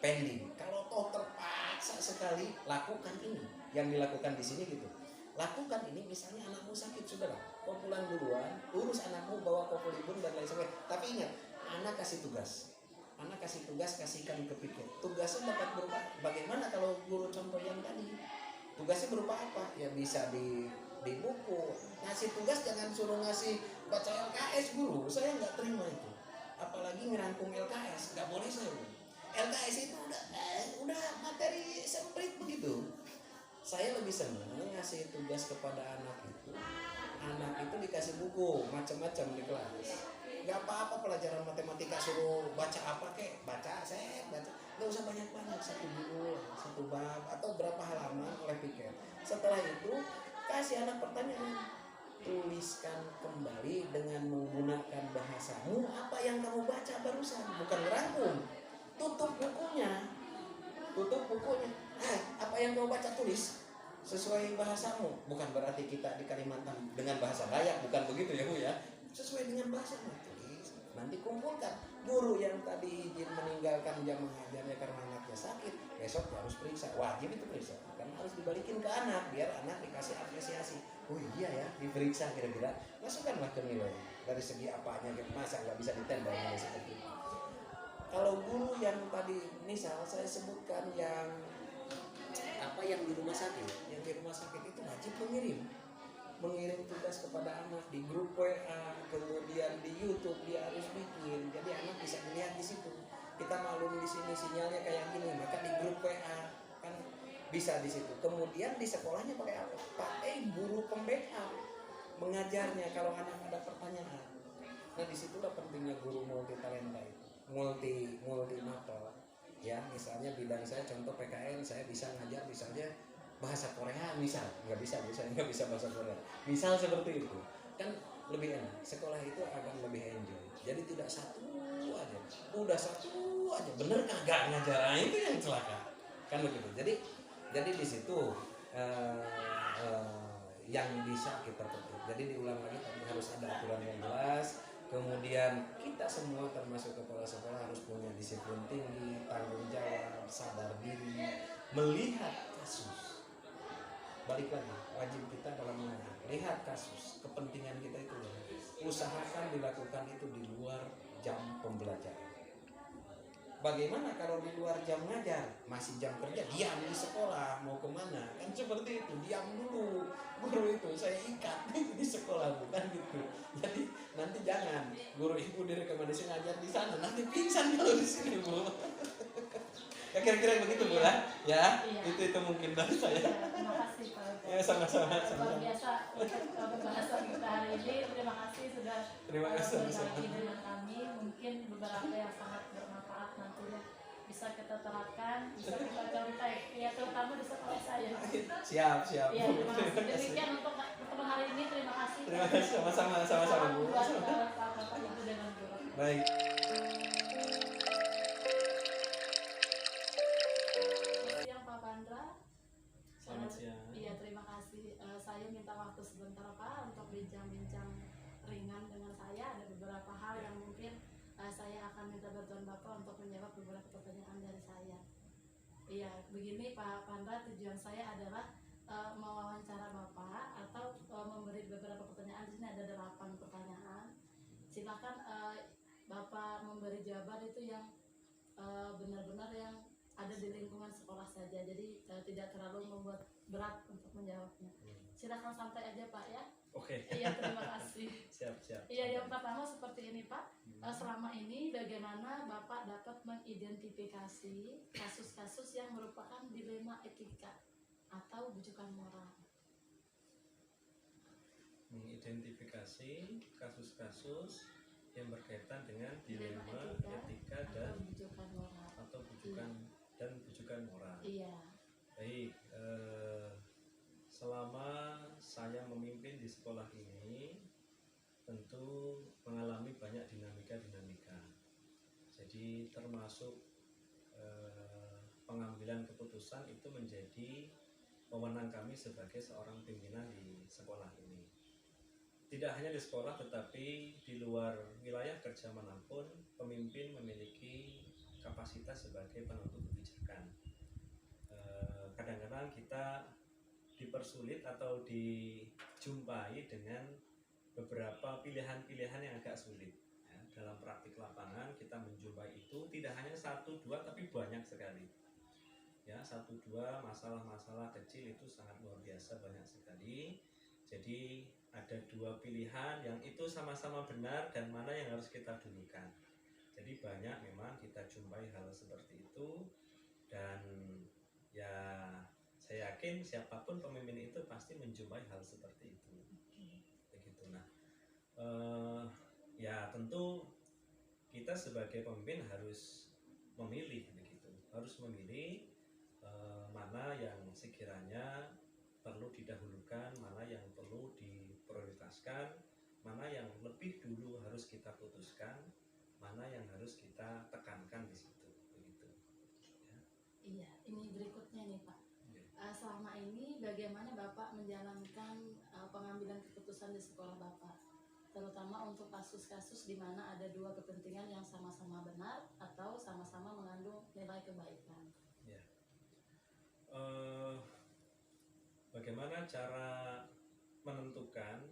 Pending. Kalau toh terpaksa sekali, lakukan ini. Yang dilakukan di sini gitu. Lakukan ini, misalnya anakmu sakit, sudahlah, kau pulang duluan, urus anakmu, bawa kau libur dan lain sebagainya. Tapi ingat, anak kasih tugas, kasihkan ke piket. Tugasnya dapat berupa bagaimana kalau guru contoh yang tadi? Tugasnya berupa apa? Ya bisa di buku. Ngasih tugas jangan suruh ngasih baca LKS guru. Saya nggak terima itu. Apalagi ngerangkum LKS, nggak boleh saya. LKS itu udah materi semprit begitu. Saya lebih senang ngasih tugas kepada anak itu. Anak itu dikasih buku macam-macam di kelas. Gak apa-apa pelajaran matematika suruh baca apa kek, baca. Gak usah banyak-banyak, 1 buku, 1 bab atau berapa halaman oleh piket. Setelah itu kasih anak pertanyaan. Tuliskan kembali dengan menggunakan bahasamu apa yang kamu baca barusan, bukan ngerangkum. Tutup bukunya. Apa yang kamu baca tulis. sesuai bahasamu. Bukan berarti kita di Kalimantan dengan bahasa Dayak, bukan begitu ya Bu ya. Sesuai dengan bahasamu, tulis. Nanti kumpulkan. Guru yang tadi izin meninggalkan jam mengajarnya karena anaknya sakit, besok harus periksa. Wajib itu periksa. Kan harus dibalikin ke anak biar anak dikasih apresiasi. Oh iya ya, diperiksa kira-kira. Masukkanlah ke nilai. Dari segi apanya, masa nggak bisa ditembak nilai seperti itu. Kalau guru yang tadi misal saya sebutkan yang yang di rumah sakit, yang di rumah sakit itu wajib mengirim tugas kepada anak di grup WA, kemudian di YouTube dia harus bikin, jadi anak bisa melihat di situ. Kita maklum di sini sinyalnya kayak gini, maka di grup WA kan bisa di situ. Kemudian di sekolahnya pakai apa? Pakai guru pembackup mengajarnya kalau anak ada pertanyaan. Nah disitulah pentingnya guru multi talenta itu, multi mapel. Ya misalnya bidang saya contoh PKN, saya bisa ngajar misalnya bahasa Korea misal, nggak bisa bahasa Korea, misal seperti itu kan lebih enak, sekolah itu akan lebih enjoy. Jadi tidak satu aja, udah satu aja bener kagak ngajar, itu yang celaka kan begitu. Jadi di situ yang bisa kita petik. Jadi diulang lagi, tapi harus ada aturan yang jelas. Kemudian kita semua termasuk kepala sekolah harus punya disiplin tinggi, tanggung jawab, sadar diri, melihat kasus. Balik lagi, wajib kita dalam mengajar, lihat kasus, kepentingan kita itu. Usahakan dilakukan itu di luar jam pembelajaran. Bagaimana kalau di luar jam ngajar, masih jam kerja, diam di sekolah, mau kemana? Kan seperti itu, diam dulu. Guru itu saya ikat di sekolah, bukan gitu. Jadi nanti jangan guru ibu direkomendasi ngajar di sana, nanti pingsan kalau di sini Bu. Ya kira-kira begitu Bu ya. Iya. Itu mungkin dari saya. Terima kasih Pak. Ya sama-sama. Luar biasa untuk pembahasan kita hari ini. Terima kasih sudah berbagi dengan kami. Mungkin beberapa yang sangat bermanfaat nantinya bisa kita terapkan, bisa kita contoh. Ya terutama di sekolah saya. Siap. Iya, terima kasih. Demikian untuk pertemuan hari ini. Terima kasih. Terima kasih sama-sama Bu. Buat Bapak Ibu dengan guru. Baik. Siang Pak Pandra. Selamat siang. Iya, terima kasih. Saya minta waktu sebentar Pak untuk bincang-bincang ringan dengan saya. Ada beberapa hal yang mungkin saya akan minta bantuan Bapak untuk menjawab beberapa pertanyaan dari saya. Iya, begini Pak Pandra, tujuan saya adalah mewawancara Bapak atau memberi beberapa pertanyaan. Di sini ada 8 pertanyaan. Silakan Bapak memberi jawaban itu yang benar-benar yang ada di lingkungan sekolah saja, jadi tidak terlalu membuat berat untuk menjawabnya. Silakan santai aja Pak ya. Oke. Iya, terima kasih. Siap. Iya, yang pertama seperti ini Pak. Selama ini bagaimana Bapak dapat mengidentifikasi kasus-kasus yang merupakan dilema etika atau bujukan moral? Mengidentifikasi kasus-kasus yang berkaitan dengan Dilema dilema etika dan bujukan moral. atau bujukan dan bujukan moral. Iya. Baik, selama saya memimpin di sekolah ini tentu mengalami banyak dinamika. Jadi termasuk pengambilan keputusan itu menjadi wewenang kami sebagai seorang pimpinan di sekolah ini. Tidak hanya di sekolah tetapi di luar wilayah kerja manapun pemimpin memiliki kapasitas sebagai penentu kebijakan. Kadang-kadang kita dipersulit atau dijumpai dengan beberapa pilihan-pilihan yang agak sulit. Ya, dalam praktik lapangan kita menjumpai itu tidak hanya 1, 2 tapi banyak sekali. Ya, 1, 2 masalah-masalah kecil itu sangat luar biasa, banyak sekali. Jadi ada 2 pilihan yang itu sama-sama benar dan mana yang harus kita dulukan. Jadi banyak memang kita jumpai hal seperti itu, dan ya saya yakin siapapun pemimpin itu pasti menjumpai hal seperti itu. Begitu. Nah, ya tentu kita sebagai pemimpin harus memilih begitu, harus memilih mana yang sekiranya perlu didahulukan, mana yang perlu diprioritaskan, mana yang lebih dulu harus kita putuskan, mana yang harus kita tekankan di situ, begitu. Ya. Iya, ini berikutnya nih Pak. selama ini bagaimana Bapak menjalankan pengambilan keputusan di sekolah Bapak, terutama untuk kasus-kasus di mana ada dua kepentingan yang sama-sama benar atau sama-sama mengandung nilai kebaikan. Ya. Bagaimana cara menentukan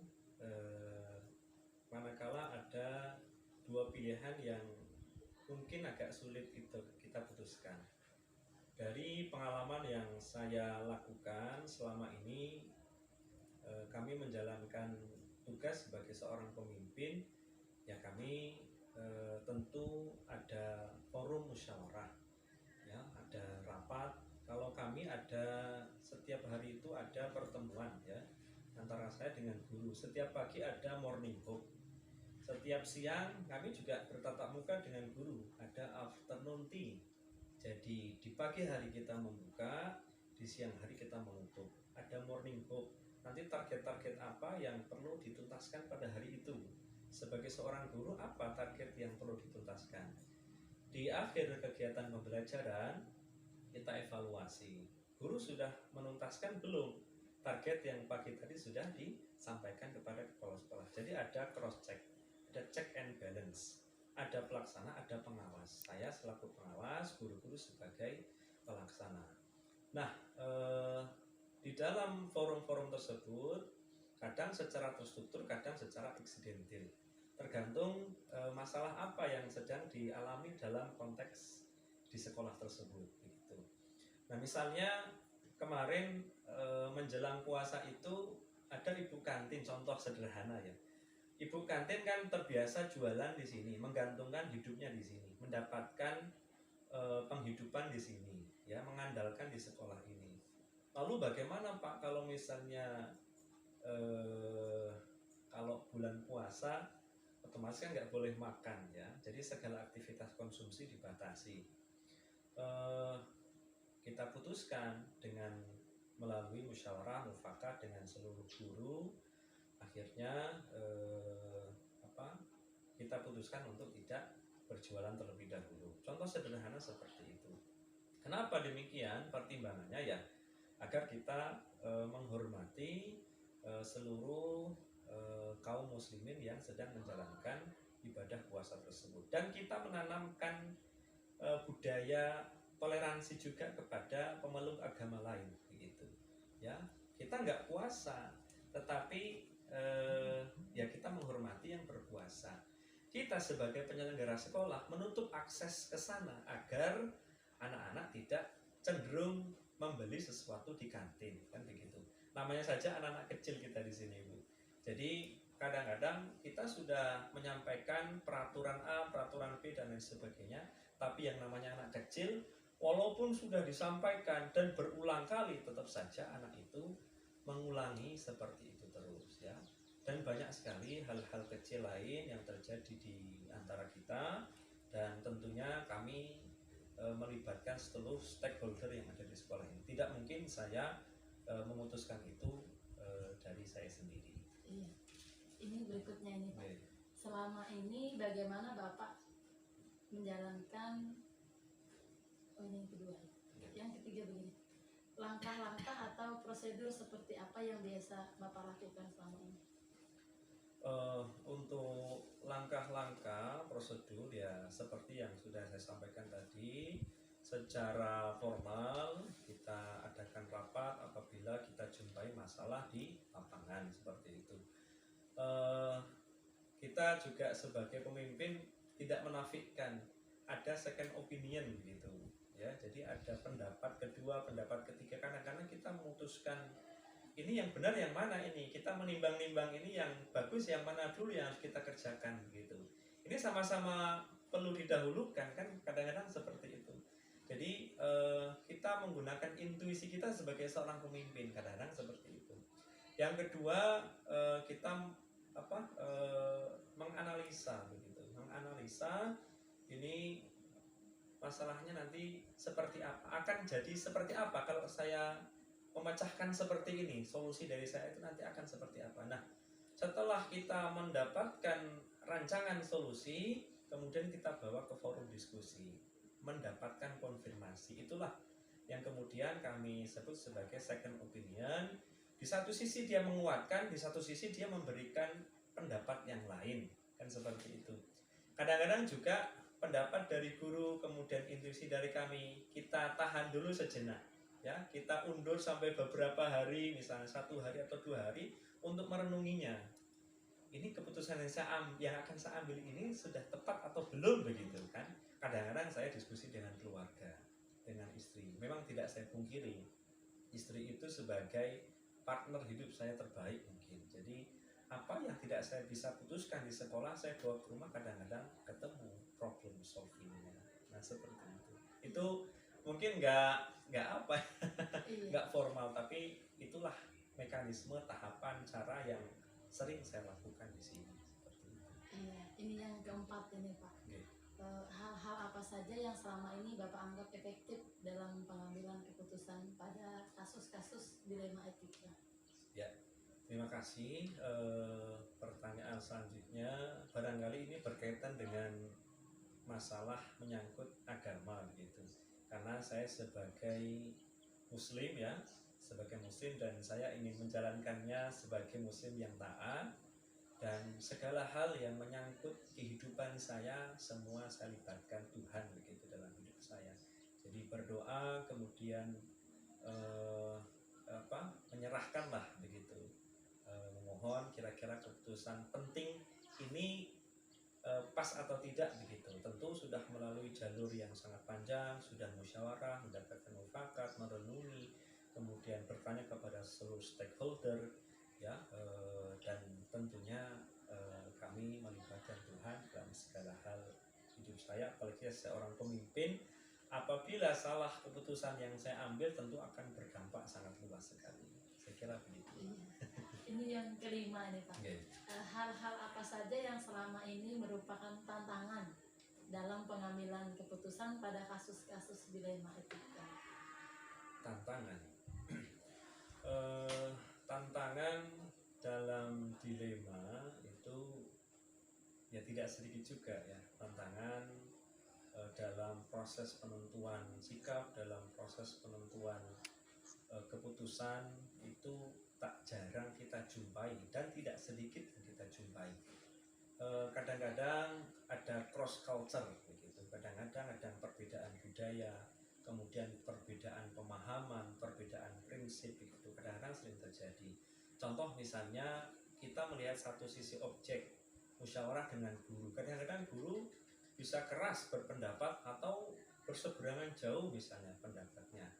manakala ada dua pilihan yang mungkin agak sulit itu kita putuskan. Dari pengalaman yang saya lakukan selama ini, kami menjalankan tugas sebagai seorang pemimpin, ya kami tentu ada forum musyawarah, ya ada rapat. Kalau kami ada setiap hari itu ada pertemuan ya antara saya dengan guru. Setiap pagi ada morning walk. Setiap siang kami juga bertatap muka dengan guru. Ada afternoon tea. Jadi di pagi hari kita membuka, di siang hari kita menutup. Ada morning walk. Nanti target-target apa yang perlu dituntaskan pada hari itu. Sebagai seorang guru, apa target yang perlu dituntaskan? Di akhir kegiatan pembelajaran, kita evaluasi. Guru sudah menuntaskan belum? Target yang pagi tadi sudah disampaikan kepada kepala sekolah. Jadi ada cross check, ada check and balance. Ada pelaksana, ada pengawas. Saya selaku pengawas, guru-guru sebagai pelaksana. Nah, di dalam forum-forum tersebut, kadang secara terstruktur, kadang secara eksidentil. Tergantung masalah apa yang sedang dialami dalam konteks di sekolah tersebut. Gitu. Nah, misalnya kemarin menjelang puasa itu ada ibu kantin, contoh sederhana ya. Ibu kantin kan terbiasa jualan di sini, menggantungkan hidupnya di sini, mendapatkan penghidupan di sini, ya mengandalkan di sekolah ini. Lalu bagaimana Pak kalau misalnya kalau bulan puasa otomatis kan nggak boleh makan ya, jadi segala aktivitas konsumsi dibatasi. Kita putuskan dengan melalui musyawarah mufakat dengan seluruh guru. Akhirnya kita putuskan untuk tidak berjualan terlebih dahulu. Contoh sederhana seperti itu. Kenapa demikian? Pertimbangannya ya agar kita menghormati seluruh kaum muslimin yang sedang menjalankan ibadah puasa tersebut, dan kita menanamkan budaya toleransi juga kepada pemeluk agama lain, begitu. Ya, kita nggak puasa, tetapi ya kita menghormati yang berpuasa. Kita sebagai penyelenggara sekolah menutup akses ke sana agar anak-anak tidak cenderung membeli sesuatu di kantin, kan begitu. Namanya saja anak-anak kecil kita di sini, Bu. Jadi kadang-kadang kita sudah menyampaikan peraturan A, peraturan B dan lain sebagainya, tapi yang namanya anak kecil, walaupun sudah disampaikan dan berulang kali, tetap saja anak itu mengulangi seperti itu terus ya. Dan banyak sekali hal-hal kecil lain yang terjadi di antara kita, dan tentunya kami melibatkan seluruh stakeholder yang ada di sekolah ini. Tidak mungkin saya memutuskan itu dari saya sendiri. Iya. Ini berikutnya ini Pak. Selama ini bagaimana Bapak menjalankan ini yang kedua ya. Yang ketiga begini. Langkah-langkah atau prosedur seperti apa yang biasa Bapak lakukan selama ini? Untuk langkah-langkah prosedur ya seperti yang sudah saya sampaikan tadi, secara formal kita adakan rapat apabila kita jumpai masalah di lapangan seperti itu. Kita juga sebagai pemimpin tidak menafikan ada second opinion gitu ya, jadi ada pendapat kedua, pendapat ketiga. Kadang-kadang kita memutuskan ini yang benar yang mana, ini kita menimbang-nimbang ini yang bagus yang mana dulu yang harus kita kerjakan gitu. Ini sama-sama perlu didahulukan kan, kadang-kadang seperti itu. Jadi kita menggunakan intuisi kita sebagai seorang pemimpin, kadang-kadang seperti itu. Yang kedua kita menganalisa begitu, menganalisa ini masalahnya nanti seperti apa, akan jadi seperti apa kalau saya memecahkan seperti ini, solusi dari saya itu nanti akan seperti apa. Nah, setelah kita mendapatkan rancangan solusi, kemudian kita bawa ke forum diskusi, mendapatkan konfirmasi. Itulah yang kemudian kami sebut sebagai second opinion. Di satu sisi dia menguatkan, di satu sisi dia memberikan pendapat yang lain, kan seperti itu. Kadang-kadang juga pendapat dari guru, kemudian intuisi dari kami, kita tahan dulu sejenak, ya, kita undur sampai beberapa hari, misalnya 1 hari atau 2 hari untuk merenunginya. Ini keputusan yang akan saya ambil ini sudah tepat atau belum, begitu kan? Kadang-kadang saya diskusi dengan keluarga, dengan istri. Memang tidak saya pungkiri, istri itu sebagai partner hidup saya terbaik mungkin. Jadi apa yang tidak saya bisa putuskan di sekolah, saya bawa ke rumah, kadang-kadang ketemu problem solvingnya. Nah seperti itu. Itu mungkin nggak apa, Iya. nggak formal, tapi itulah mekanisme tahapan cara yang sering saya lakukan di sini. Seperti itu. Iya, ini yang keempat ini Pak. Oke. Hal-hal apa saja yang selama ini Bapak anggap efektif dalam pengambilan keputusan pada kasus-kasus dilema etika? Ya, terima kasih. Pertanyaan selanjutnya barangkali ini berkaitan dengan masalah menyangkut agama begitu. Karena saya sebagai muslim ya, sebagai muslim, dan saya ingin menjalankannya sebagai muslim yang taat, dan segala hal yang menyangkut kehidupan saya semua saya libatkan Tuhan begitu dalam hidup saya. Jadi berdoa, kemudian menyerahkanlah begitu, memohon kira-kira keputusan penting ini pas atau tidak begitu. Tentu sudah melalui jalur yang sangat panjang, sudah musyawarah, mendapatkan mufakat, merenungi, kemudian bertanya kepada seluruh stakeholder, ya, dan tentunya kami melibatkan Tuhan dalam segala hal hidup saya, apalagi seorang pemimpin. Apabila salah keputusan yang saya ambil tentu akan berdampak sangat luas sekali. Saya kira begitu. Iya. Ini yang kelima ini Pak. Okay. Hal-hal apa saja yang selama ini merupakan tantangan dalam pengambilan keputusan pada kasus-kasus dilema etika? Tantangan. Tantangan dalam dilema itu ya tidak sedikit juga ya. Tantangan dalam proses penentuan sikap, dalam proses penentuan keputusan itu tak jarang kita jumpai dan tidak sedikit yang kita jumpai. Kadang-kadang ada cross culture begitu, kadang-kadang ada perbedaan budaya, kemudian perbedaan pemahaman, perbedaan prinsip begitu, kadang-kadang sering terjadi. Contoh misalnya kita melihat satu sisi objek musyawarah dengan guru, kadang-kadang guru bisa keras berpendapat atau berseberangan jauh misalnya pendapatnya.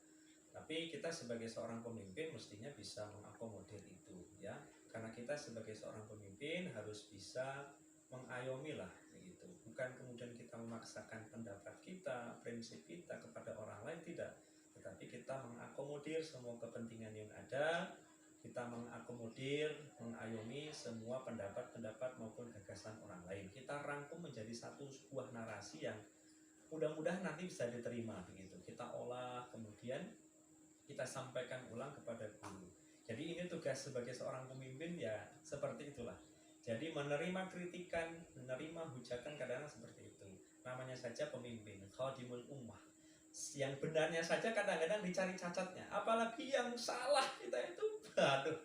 Tapi kita sebagai seorang pemimpin mestinya bisa mengakomodir itu ya. Karena kita sebagai seorang pemimpin harus bisa mengayomi lah begitu. Bukan kemudian kita memaksakan pendapat kita, prinsip kita kepada orang lain, tidak. Tetapi kita mengakomodir semua kepentingan yang ada, kita mengakomodir, mengayomi semua pendapat-pendapat maupun gagasan orang lain. Kita rangkum menjadi satu sebuah narasi yang mudah-mudahan nanti bisa diterima begitu. Kita olah, kemudian kita sampaikan ulang kepada guru. Jadi ini tugas sebagai seorang pemimpin ya seperti itulah. Jadi menerima kritikan, menerima hujatan kadang-kadang seperti itu. Namanya saja pemimpin, khadimul ummah. Yang benarnya saja kadang-kadang dicari cacatnya, apalagi yang salah kita itu, aduh,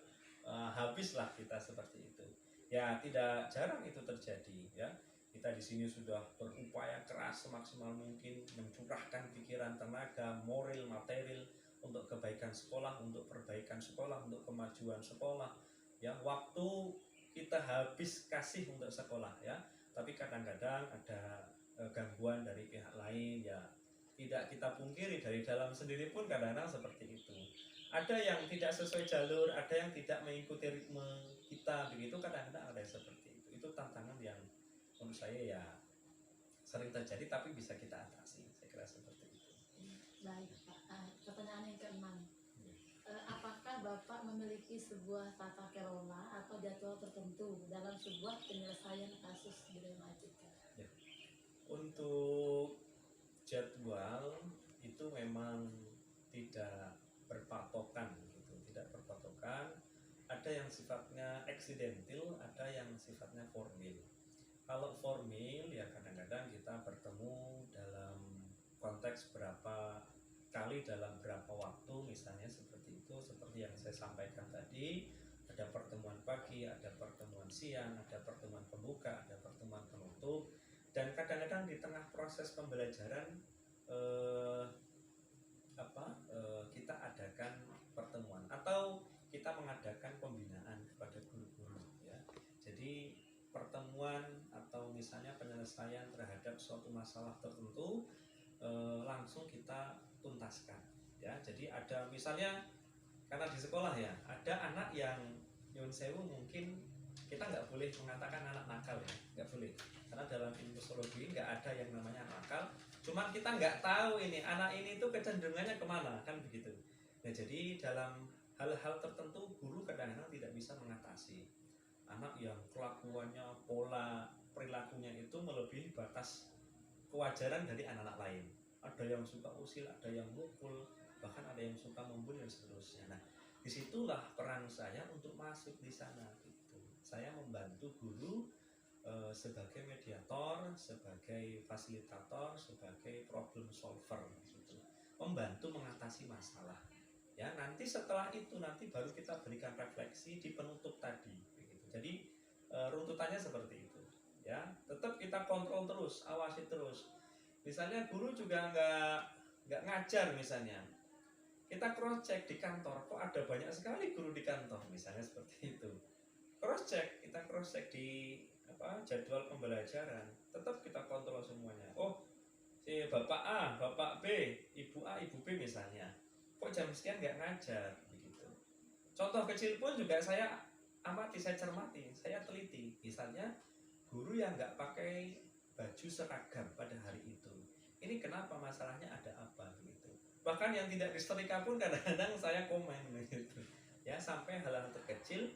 habislah kita seperti itu. Ya tidak jarang itu terjadi ya. Kita di sini sudah berupaya keras semaksimal mungkin mencurahkan pikiran, tenaga, moral, material untuk kebaikan sekolah, untuk perbaikan sekolah, untuk kemajuan sekolah. Ya, waktu kita habis kasih untuk sekolah ya. Tapi kadang-kadang ada gangguan dari pihak lain ya. Tidak kita pungkiri, dari dalam sendiri pun kadang-kadang seperti itu. Ada yang tidak sesuai jalur, ada yang tidak mengikuti ritme kita begitu, kadang-kadang ada yang seperti itu. Itu tantangan yang menurut saya ya sering terjadi tapi bisa kita atasi. Saya kira seperti itu. Baik Pak. Pertanyaan yang keenam. Apakah Bapak memiliki sebuah tata kelola atau jadwal tertentu dalam sebuah penyelesaian kasus dilema etika? Ya. Untuk jadwal itu memang tidak berpatokan gitu, tidak berpatokan. Ada yang sifatnya eksidentil, ada yang sifatnya formil. Kalau formil ya kadang-kadang kita bertemu dalam konteks berapa kali dalam berapa waktu, misalnya seperti itu, seperti yang saya sampaikan tadi, ada pertemuan pagi, ada pertemuan siang, ada pertemuan pembuka, ada pertemuan penutup, dan kadang-kadang di tengah proses pembelajaran kita adakan pertemuan atau kita mengadakan pembinaan kepada guru-guru ya. Jadi pertemuan atau misalnya penyelesaian terhadap suatu masalah tertentu langsung kita tuntaskan ya. Jadi ada misalnya karena di sekolah ya ada anak yang nyun sewu, mungkin kita nggak boleh mengatakan anak nakal ya, nggak boleh, karena dalam ilmu psikologi nggak ada yang namanya nakal, cuman kita nggak tahu ini anak ini tuh kecenderungannya kemana kan begitu. Nah jadi dalam hal-hal tertentu guru kadang-kadang tidak bisa mengatasi anak yang kelakuannya, pola perilakunya itu melebihi batas kewajaran dari anak-anak lain. Ada yang suka usil, ada yang mukul, bahkan ada yang suka membuli dan seterusnya. Nah disitulah peran saya untuk masuk di sana gitu. Saya membantu guru sebagai mediator, sebagai fasilitator, sebagai problem solver gitu. Membantu mengatasi masalah ya. Nanti setelah itu nanti baru kita berikan refleksi di penutup tadi begitu. Jadi runtutannya seperti itu ya. Tetap kita kontrol terus, awasi terus. Misalnya guru juga nggak ngajar, misalnya kita cross check di kantor, kok ada banyak sekali guru di kantor, misalnya seperti itu. Cross check, kita cross check di jadwal pembelajaran, tetap kita kontrol semuanya. Oh, si Bapak A, Bapak B, Ibu A, Ibu B misalnya, kok jam sekian nggak ngajar begitu. Contoh kecil pun juga saya amati, saya cermati, saya teliti. Misalnya guru yang nggak pakai baju seragam pada hari itu, ini kenapa, masalahnya ada apa begitu. Bahkan yang tidak disetrika pun kadang-kadang saya komen begitu ya, sampai hal-hal terkecil.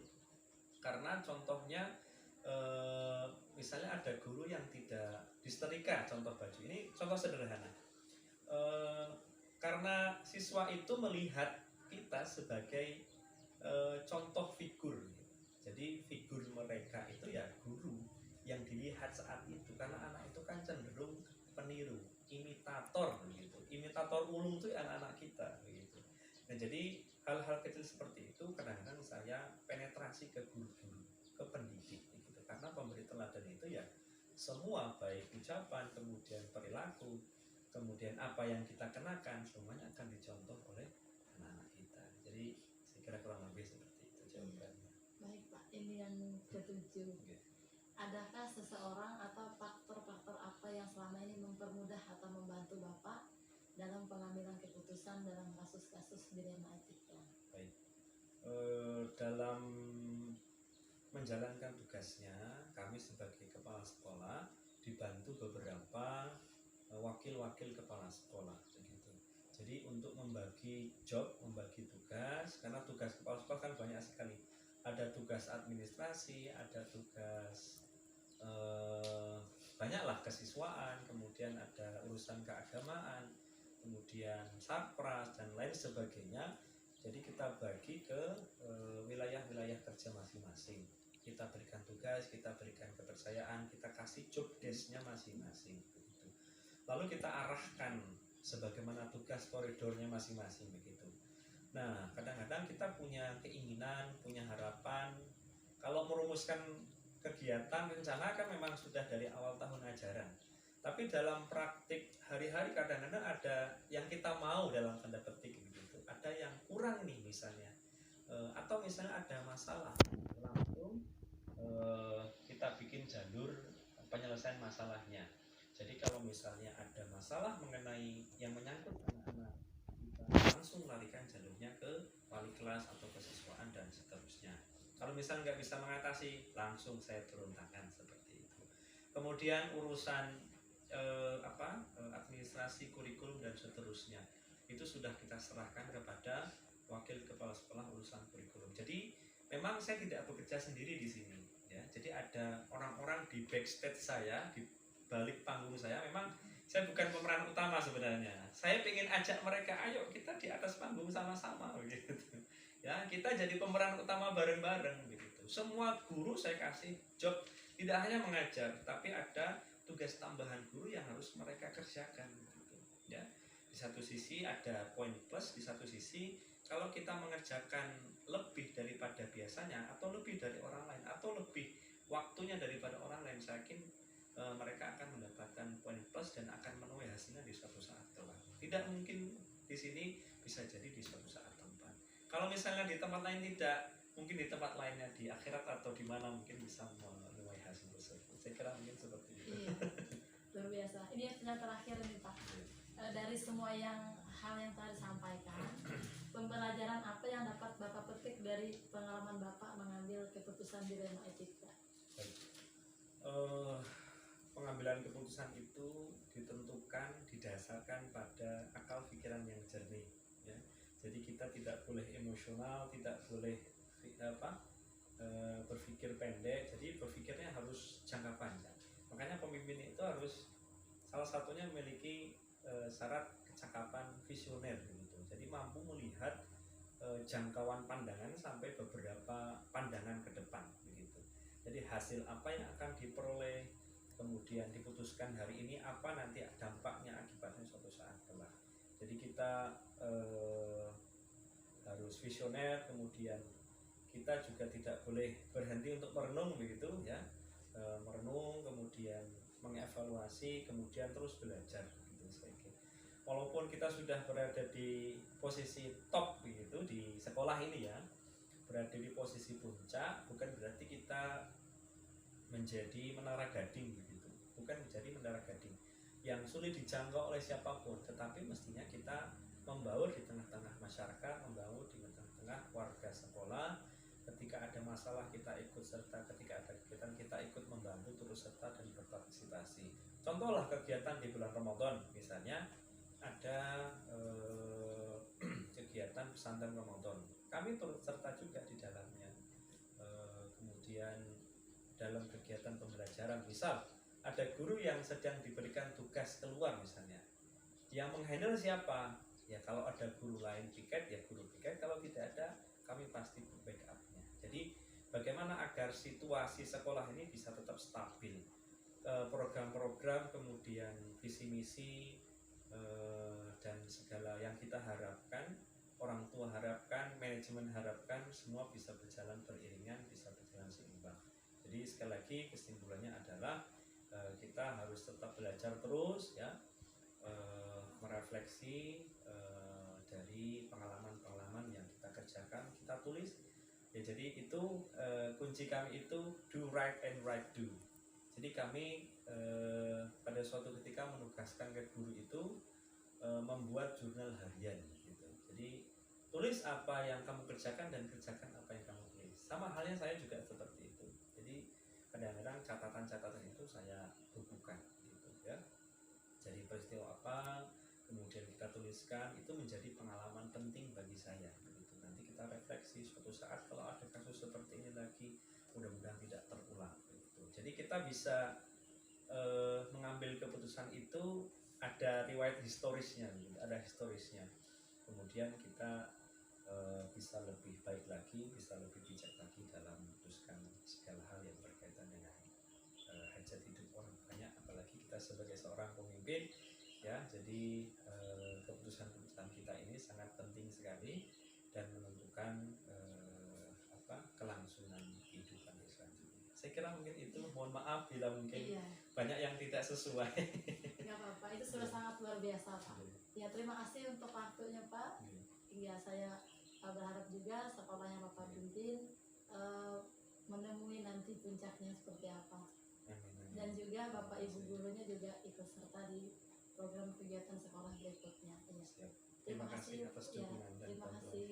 Karena contohnya misalnya ada guru yang tidak disetrika contoh baju, ini contoh sederhana. Karena siswa itu melihat kita sebagai contoh figur, jadi figur mereka itu ya guru yang dilihat saat itu, karena anak itu kan cenderung peniru, imitator begitu. Imitator ulung itu anak-anak kita begitu. Nah jadi hal-hal kecil seperti itu kadang-kadang saya penetrasi ke guru-guru, ke pendidik gitu. Karena pemberi teladan itu ya semua, baik ucapan, kemudian perilaku, kemudian apa yang kita kenakan, semuanya akan dicontoh oleh anak-anak kita. Jadi saya kira kurang lebih seperti itu jawabannya. Baik Pak, ini yang ketujuh. Oke. Adakah seseorang atau faktor-faktor apa yang selama ini mempermudah atau membantu Bapak dalam pengambilan keputusan dalam kasus-kasus dilema etika? Baik. Dalam menjalankan tugasnya, kami sebagai kepala sekolah dibantu beberapa wakil-wakil kepala sekolah begitu. Jadi untuk membagi job, membagi tugas, karena tugas kepala sekolah kan banyak sekali. Ada tugas administrasi, ada tugas banyaklah kesiswaan, kemudian ada urusan keagamaan, kemudian sarpras dan lain sebagainya. Jadi kita bagi ke wilayah-wilayah kerja masing-masing. Kita berikan tugas, kita berikan kepercayaan, kita kasih job desk-nya masing-masing begitu. Lalu kita arahkan sebagaimana tugas koridornya masing-masing begitu. Nah, kadang-kadang kita punya keinginan, punya harapan. Kalau merumuskan kegiatan rencana kan memang sudah dari awal tahun ajaran. Tapi dalam praktik hari-hari kadang-kadang ada yang kita mau dalam tanda petik begitu. Ada yang kurang nih misalnya. Atau misalnya ada masalah. Langsung kita bikin jalur penyelesaian masalahnya. Jadi kalau misalnya ada masalah mengenai yang menyangkut anak-anak, kita langsung larikan jalurnya ke wali kelas atau kesiswaan dan seterusnya. Kalau misalnya nggak bisa mengatasi, langsung saya turun tangan seperti itu. Kemudian urusan administrasi kurikulum dan seterusnya, itu sudah kita serahkan kepada wakil kepala sekolah urusan kurikulum. Jadi memang saya tidak bekerja sendiri di sini, ya. Jadi ada orang-orang di backstage saya, di balik panggung saya. Memang saya bukan pemeran utama sebenarnya. Saya ingin ajak mereka, ayo kita di atas panggung sama-sama, begitu. Ya, kita jadi pemeran utama bareng-bareng, begitu. Semua guru saya kasih job, tidak hanya mengajar, tapi ada tugas tambahan guru yang harus mereka kerjakan, begitu. Ya. Di satu sisi ada poin plus, di satu sisi kalau kita mengerjakan lebih daripada biasanya atau lebih dari orang lain atau lebih waktunya daripada orang lain, saya yakin mereka akan mendapatkan poin plus dan akan menuai hasilnya di suatu saat kelak. Tidak mungkin di sini, bisa jadi di suatu saat tempat. Kalau misalnya di tempat lain tidak, mungkin di tempat lainnya di akhirat atau di mana mungkin bisa menuai hasil tersebut. Saya kira mungkin seperti itu. Iya, luar biasa. Ini yang terakhir nih Pak. Dari semua hal yang tadi disampaikan, pembelajaran apa yang dapat Bapak petik dari pengalaman Bapak mengambil keputusan dilema etika? Pengambilan keputusan itu ditentukan, didasarkan pada akal pikiran yang jernih, ya. Jadi kita tidak boleh emosional, tidak boleh berpikir pendek. Jadi berpikirnya harus jangka panjang. Makanya pemimpin itu harus salah satunya memiliki syarat kecakapan visioner gitu. Jadi mampu melihat jangkauan pandangan sampai beberapa pandangan ke depan begitu. Jadi hasil apa yang akan diperoleh, kemudian diputuskan hari ini, apa nanti dampaknya akibatnya suatu saat kelak. Jadi kita harus visioner, kemudian kita juga tidak boleh berhenti untuk merenung begitu ya, merenung, kemudian mengevaluasi, kemudian terus belajar gitu. Saya kira walaupun kita sudah berada di posisi top begitu di sekolah ini ya, berada di posisi puncak, bukan berarti kita menjadi menara gading begitu, bukan menjadi menara gading yang sulit dijangkau oleh siapapun, tetapi mestinya kita membaur di tengah-tengah masyarakat, membaur di tengah-tengah warga sekolah. Ketika ada masalah kita ikut serta, ketika ada kegiatan kita ikut membantu, turut serta dan berpartisipasi. Contohlah kegiatan di bulan Ramadan, misalnya ada kegiatan pesantren Ramadan, kami turut serta juga di dalamnya. Kemudian dalam kegiatan pembelajaran, misal ada guru yang sedang diberikan tugas keluar misalnya, yang menghandle siapa? Ya kalau ada guru lain piket, ya guru piket, kalau tidak ada kami pasti backupnya. Jadi bagaimana agar situasi sekolah ini bisa tetap stabil, program-program, kemudian visi misi dan segala yang kita harapkan, orang tua harapkan, manajemen harapkan, semua bisa berjalan beriringan, bisa berjalan seimbang. Jadi sekali lagi kesimpulannya adalah kita harus tetap belajar terus ya, merefleksi dari pengalaman-pengalaman yang kita kerjakan, kita tulis ya. Jadi itu kunci kami itu do right and right do. Jadi kami pada suatu ketika menugaskan ke guru itu membuat jurnal harian gitu. Jadi tulis apa yang kamu kerjakan dan kerjakan apa yang kamu tulis. Sama halnya saya juga seperti itu. Jadi kadang-kadang catatan-catatan itu saya bukukan gitu ya. Jadi peristiwa apa, kemudian kita tuliskan, itu menjadi pengalaman penting bagi saya begitu. Nanti kita refleksi suatu saat kalau ada kasus seperti ini lagi, mudah-mudahan tidak terulang begitu. Jadi kita bisa mengambil keputusan itu ada riwayat historisnya, ada historisnya. Kemudian kita bisa lebih baik lagi, bisa lebih bijak lagi dalam memutuskan segala hal yang berkaitan dengan hajat hidup orang banyak, apalagi kita sebagai seorang pemimpin ya. Jadi keputusan-keputusan kita ini sangat penting sekali dan menentukan kelangsungan kehidupan di selanjutnya. Saya kira mungkin itu, mohon maaf bila mungkin banyak yang tidak sesuai. Nggak apa-apa, itu sudah sangat luar biasa Pak. Ya terima kasih untuk waktunya Pak. Iya, saya berharap juga sekolah yang Bapak pimpin menemui nanti puncaknya seperti apa. Dan juga Bapak Ibu gurunya juga ikut serta di program kegiatan sekolah berikutnya. Ya. Terima kasih atas dukungan dan terima bantuan. kasih.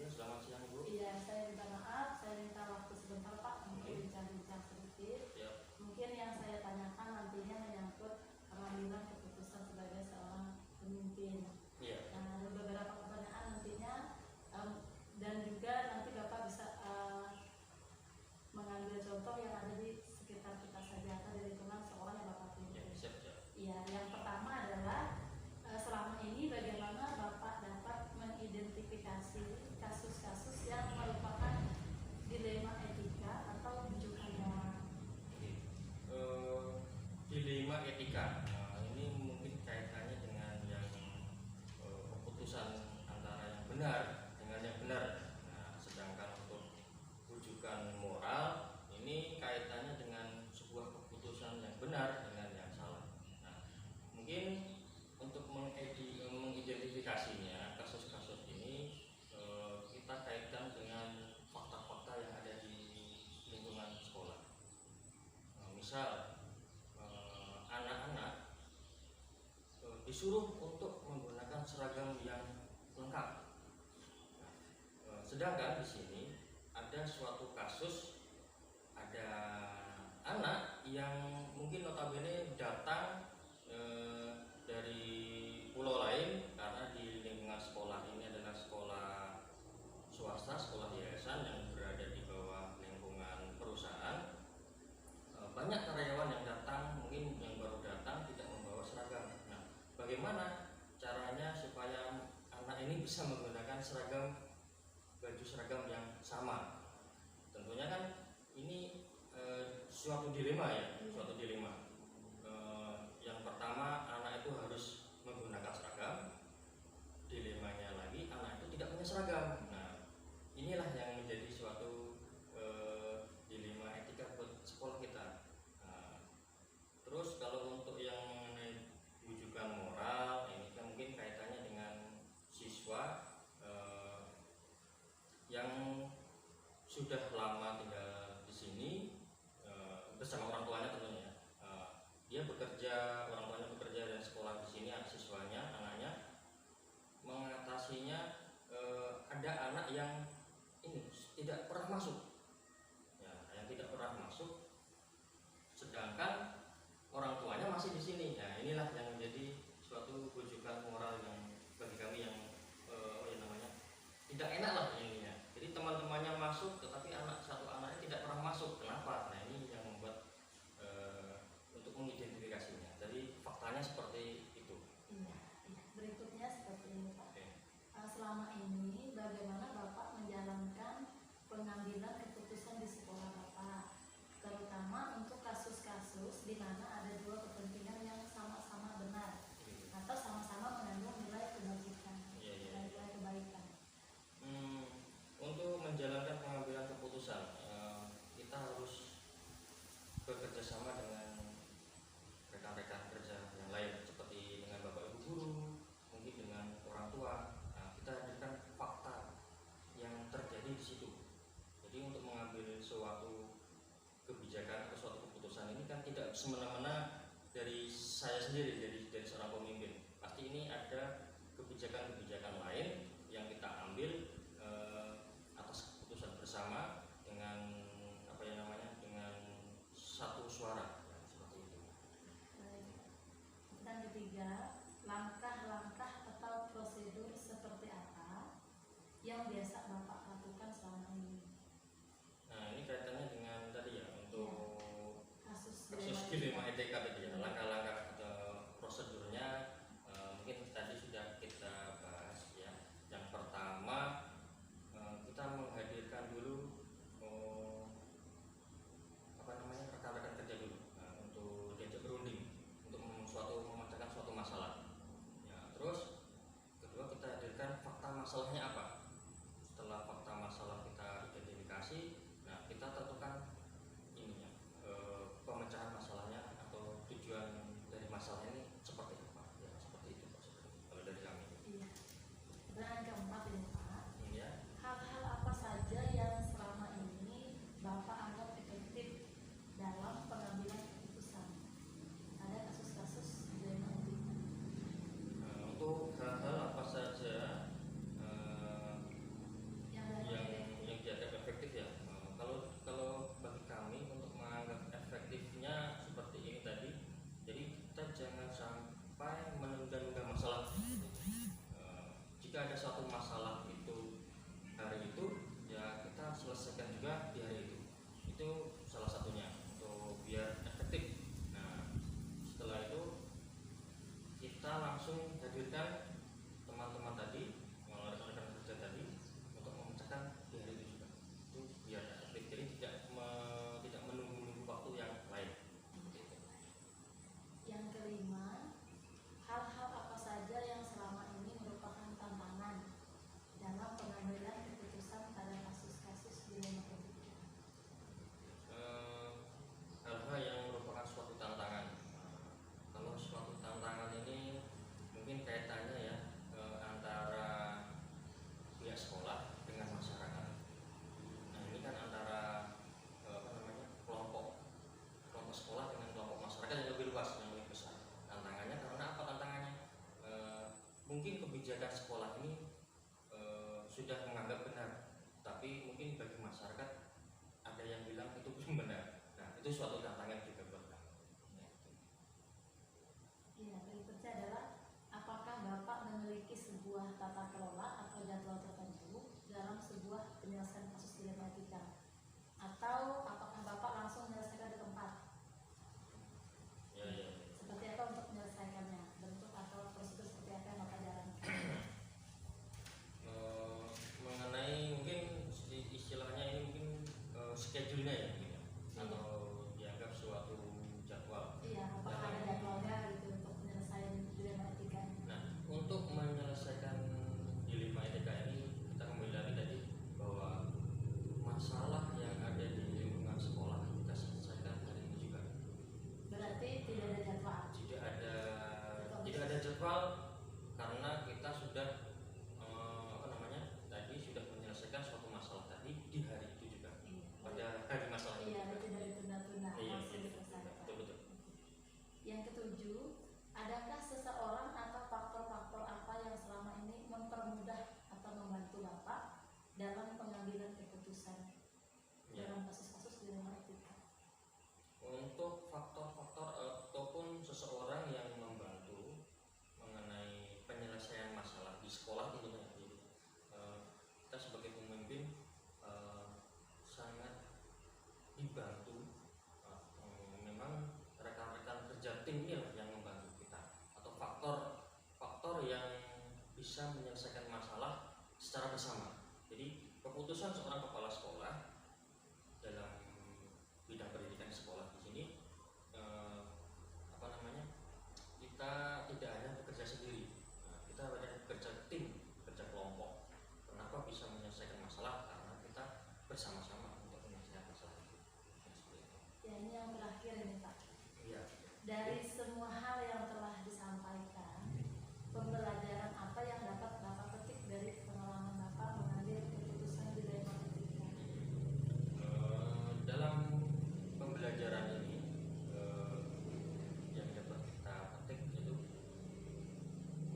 Selamat siang Bu. Iya, saya minta maaf, saya minta waktu sebentar Pak untuk bincang-bincang sedikit. Mungkin yang saya tanyakan nantinya menyangkut pengambilan keputusan sebagai seorang pemimpin. Nah, ada beberapa pertanyaan nantinya dan juga nanti Bapak bisa mengambil contoh yang ada di sekitar kita saja atau di lingkungan sekolah yang Bapak pimpin. Iya, yang pertama adalah selama ini bagaimana Bapak dapat mengidentifikasi kasus-kasus yang merupakan dilema etika atau bujukan moral. disuruh untuk menggunakan seragam yang lengkap. Sedangkan di sini ada suatu kasus, ada anak yang mungkin notabene datang dari pulau lain, karena di lingkungan sekolah ini adalah sekolah swasta, sekolah yayasan yang berada di bawah lingkungan perusahaan. Banyak karyawan yang datang, mungkin yang baru datang tidak membawa seragam. Nah, bagaimana caranya supaya anak ini bisa menggunakan baju seragam yang sama? Tentunya kan ini suatu dilema ya, suatu dilema. Yang pertama, anak itu harus menggunakan seragam. Dilemanya lagi, anak itu tidak punya seragam. Nah, inilah yang menjadi suatu dilema etika buat sekolah kita. Terus kalau untuk yang mengenai rujukan moral, ini kan mungkin kaitannya dengan siswa yang sudah lama tinggal di sini bersama orang tuanya tentunya. Dia bekerja, orang tuanya bekerja dan sekolah di sini, siswanya, anaknya mengatasinya. Ada anak yang ini tidak pernah masuk, ya, yang tidak pernah masuk, sedangkan orang tuanya masih di sini. Nah, inilah yang menjadi suatu rujukan moral yang bagi kami yang tidak enak lah ininya. Jadi teman-temannya masuk, tetapi satu anaknya tidak pernah masuk. Kenapa? Nah, ini yang membuat untuk mengidentifikasinya. Jadi faktanya seperti itu. Iya. Berikutnya seperti ini, Pak. Oke. Selama ini bagaimana Bapak menjalankan pengambilan keputusan di sekolah Bapak, terutama untuk kasus-kasus di mana ada dua kepentingan yang sama-sama benar atau sama-sama mengandung nilai kebajikan dan nilai kebaikan. Untuk menjalankan pengambilan keputusan, kita harus bekerja sama dengan rekan-rekan kerja yang lain, seperti dengan Bapak Ibu guru, mungkin dengan orang tua. Nah, kita hadirkan fakta yang terjadi di situ. Jadi untuk mengambil suatu kebijakan atau suatu keputusan ini kan tidak semena-mena dari saya sendiri, dari seorang pemimpin. Pasti ini ada kebijakan-kebijakan lain yang kita ambil atas keputusan bersama dengan dengan satu suara, ya, seperti itu. Baik. Dan ketiga, langkah-langkah atau prosedur seperti apa yang biasa Bapak lakukan selama ini? Nah, ini kaitannya dengan tadi ya, untuk Kasus dilema etika tadi ya, langkah-langkah atau prosedurnya mungkin tadi sudah kita bahas. benar. Nah, itu suatu tantangan juga buat kami. Ya, itu. Iya, berikutnya adalah apakah Bapak memiliki sebuah tata kelola atau jadwal tertentu dalam sebuah penyelesaian kasus dilema etika? Atau apakah Bapak langsung menyelesaikan di tempat? Ya, ya. Seperti apa untuk menyelesaikannya? Bentuk atau prosedur seperti apa yang Bapak jalankan? Mengenai mungkin istilahnya ini mungkin schedule-nya ya, mungkin ya. Atau dianggap suatu jadwal. Iya, apakah ada jadwalnya gitu untuk penyelesaian dilema etika? Nah, untuk menyelesaikan dilema etika ini kita kembali lagi tadi bahwa masalah yang ada di lingkungan sekolah kita selesaikan hari ini juga. Berarti tidak ada jadwal. Tidak ada jadwal karena kita sudah tadi sudah menyelesaikan suatu masalah tadi di hari itu juga. Iya. Pada hari masalah itu. Iya, tidak ditunda-tunda, Iya, langsung iya, diselesaikan. betul. Yang ketujuh, adakah seseorang atau faktor-faktor apa yang selama ini mempermudah atau membantu Bapak dalam pengambilan keputusan Ya. dalam kasus-kasus dilema etika? Untuk faktor-faktor ataupun seseorang yang membantu mengenai penyelesaian masalah di sekolah tentunya, jadi kita sebagai pemimpin sangat dibantu. Memang rekan-rekan kerja tim inilah yang membantu kita, atau faktor-faktor yang bisa menyelesaikan masalah secara bersama. Jadi keputusan seorang kepala sekolah dalam bidang pendidikan sekolah di sini kita tidak hanya bekerja sendiri. Kita ada bekerja tim, bekerja kelompok. Kenapa bisa menyelesaikan masalah? Karena kita bersama-sama untuk menyelesaikan masalah itu. Ya, ini yang terakhir ini Pak. Iya. Dari semua hal yang telah disampaikan, pembelajaran apa yang dapat Bapak petik dari pengalaman Bapak mengambil keputusan dilema etika? Dalam pembelajaran ini yang dapat kita petik itu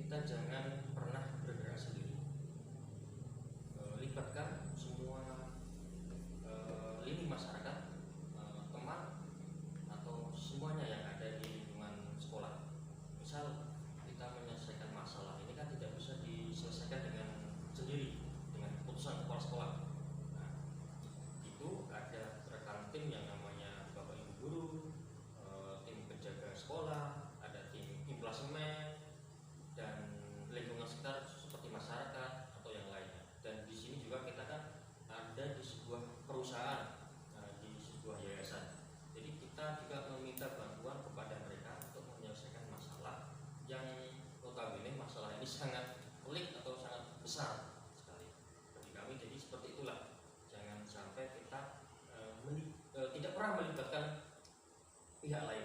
kita jangan pernah bergerak sendiri. Libatkan semua lini masyarakat, teman atau semuanya yang ada di lingkungan sekolah. Misal kita menyelesaikan masalah ini kan tidak bisa diselesaikan dengan sendiri dengan keputusan kepala sekolah. Nah, itu ada rekan tim yang namanya Bapak Ibu guru, tim penjaga sekolah, ada tim implasmen dan lingkungan sekitar seperti masyarakat atau yang lainnya. Dan di sini juga kita kan ada di sebuah perusahaan, di sebuah yayasan. Jadi kita juga meminta bantuan kepada mereka untuk menyelesaikan masalah yang notabene masalah ini sangat pelik atau sangat besar sekali bagi kami. Jadi seperti itulah, jangan sampai kita tidak pernah melibatkan pihak lain.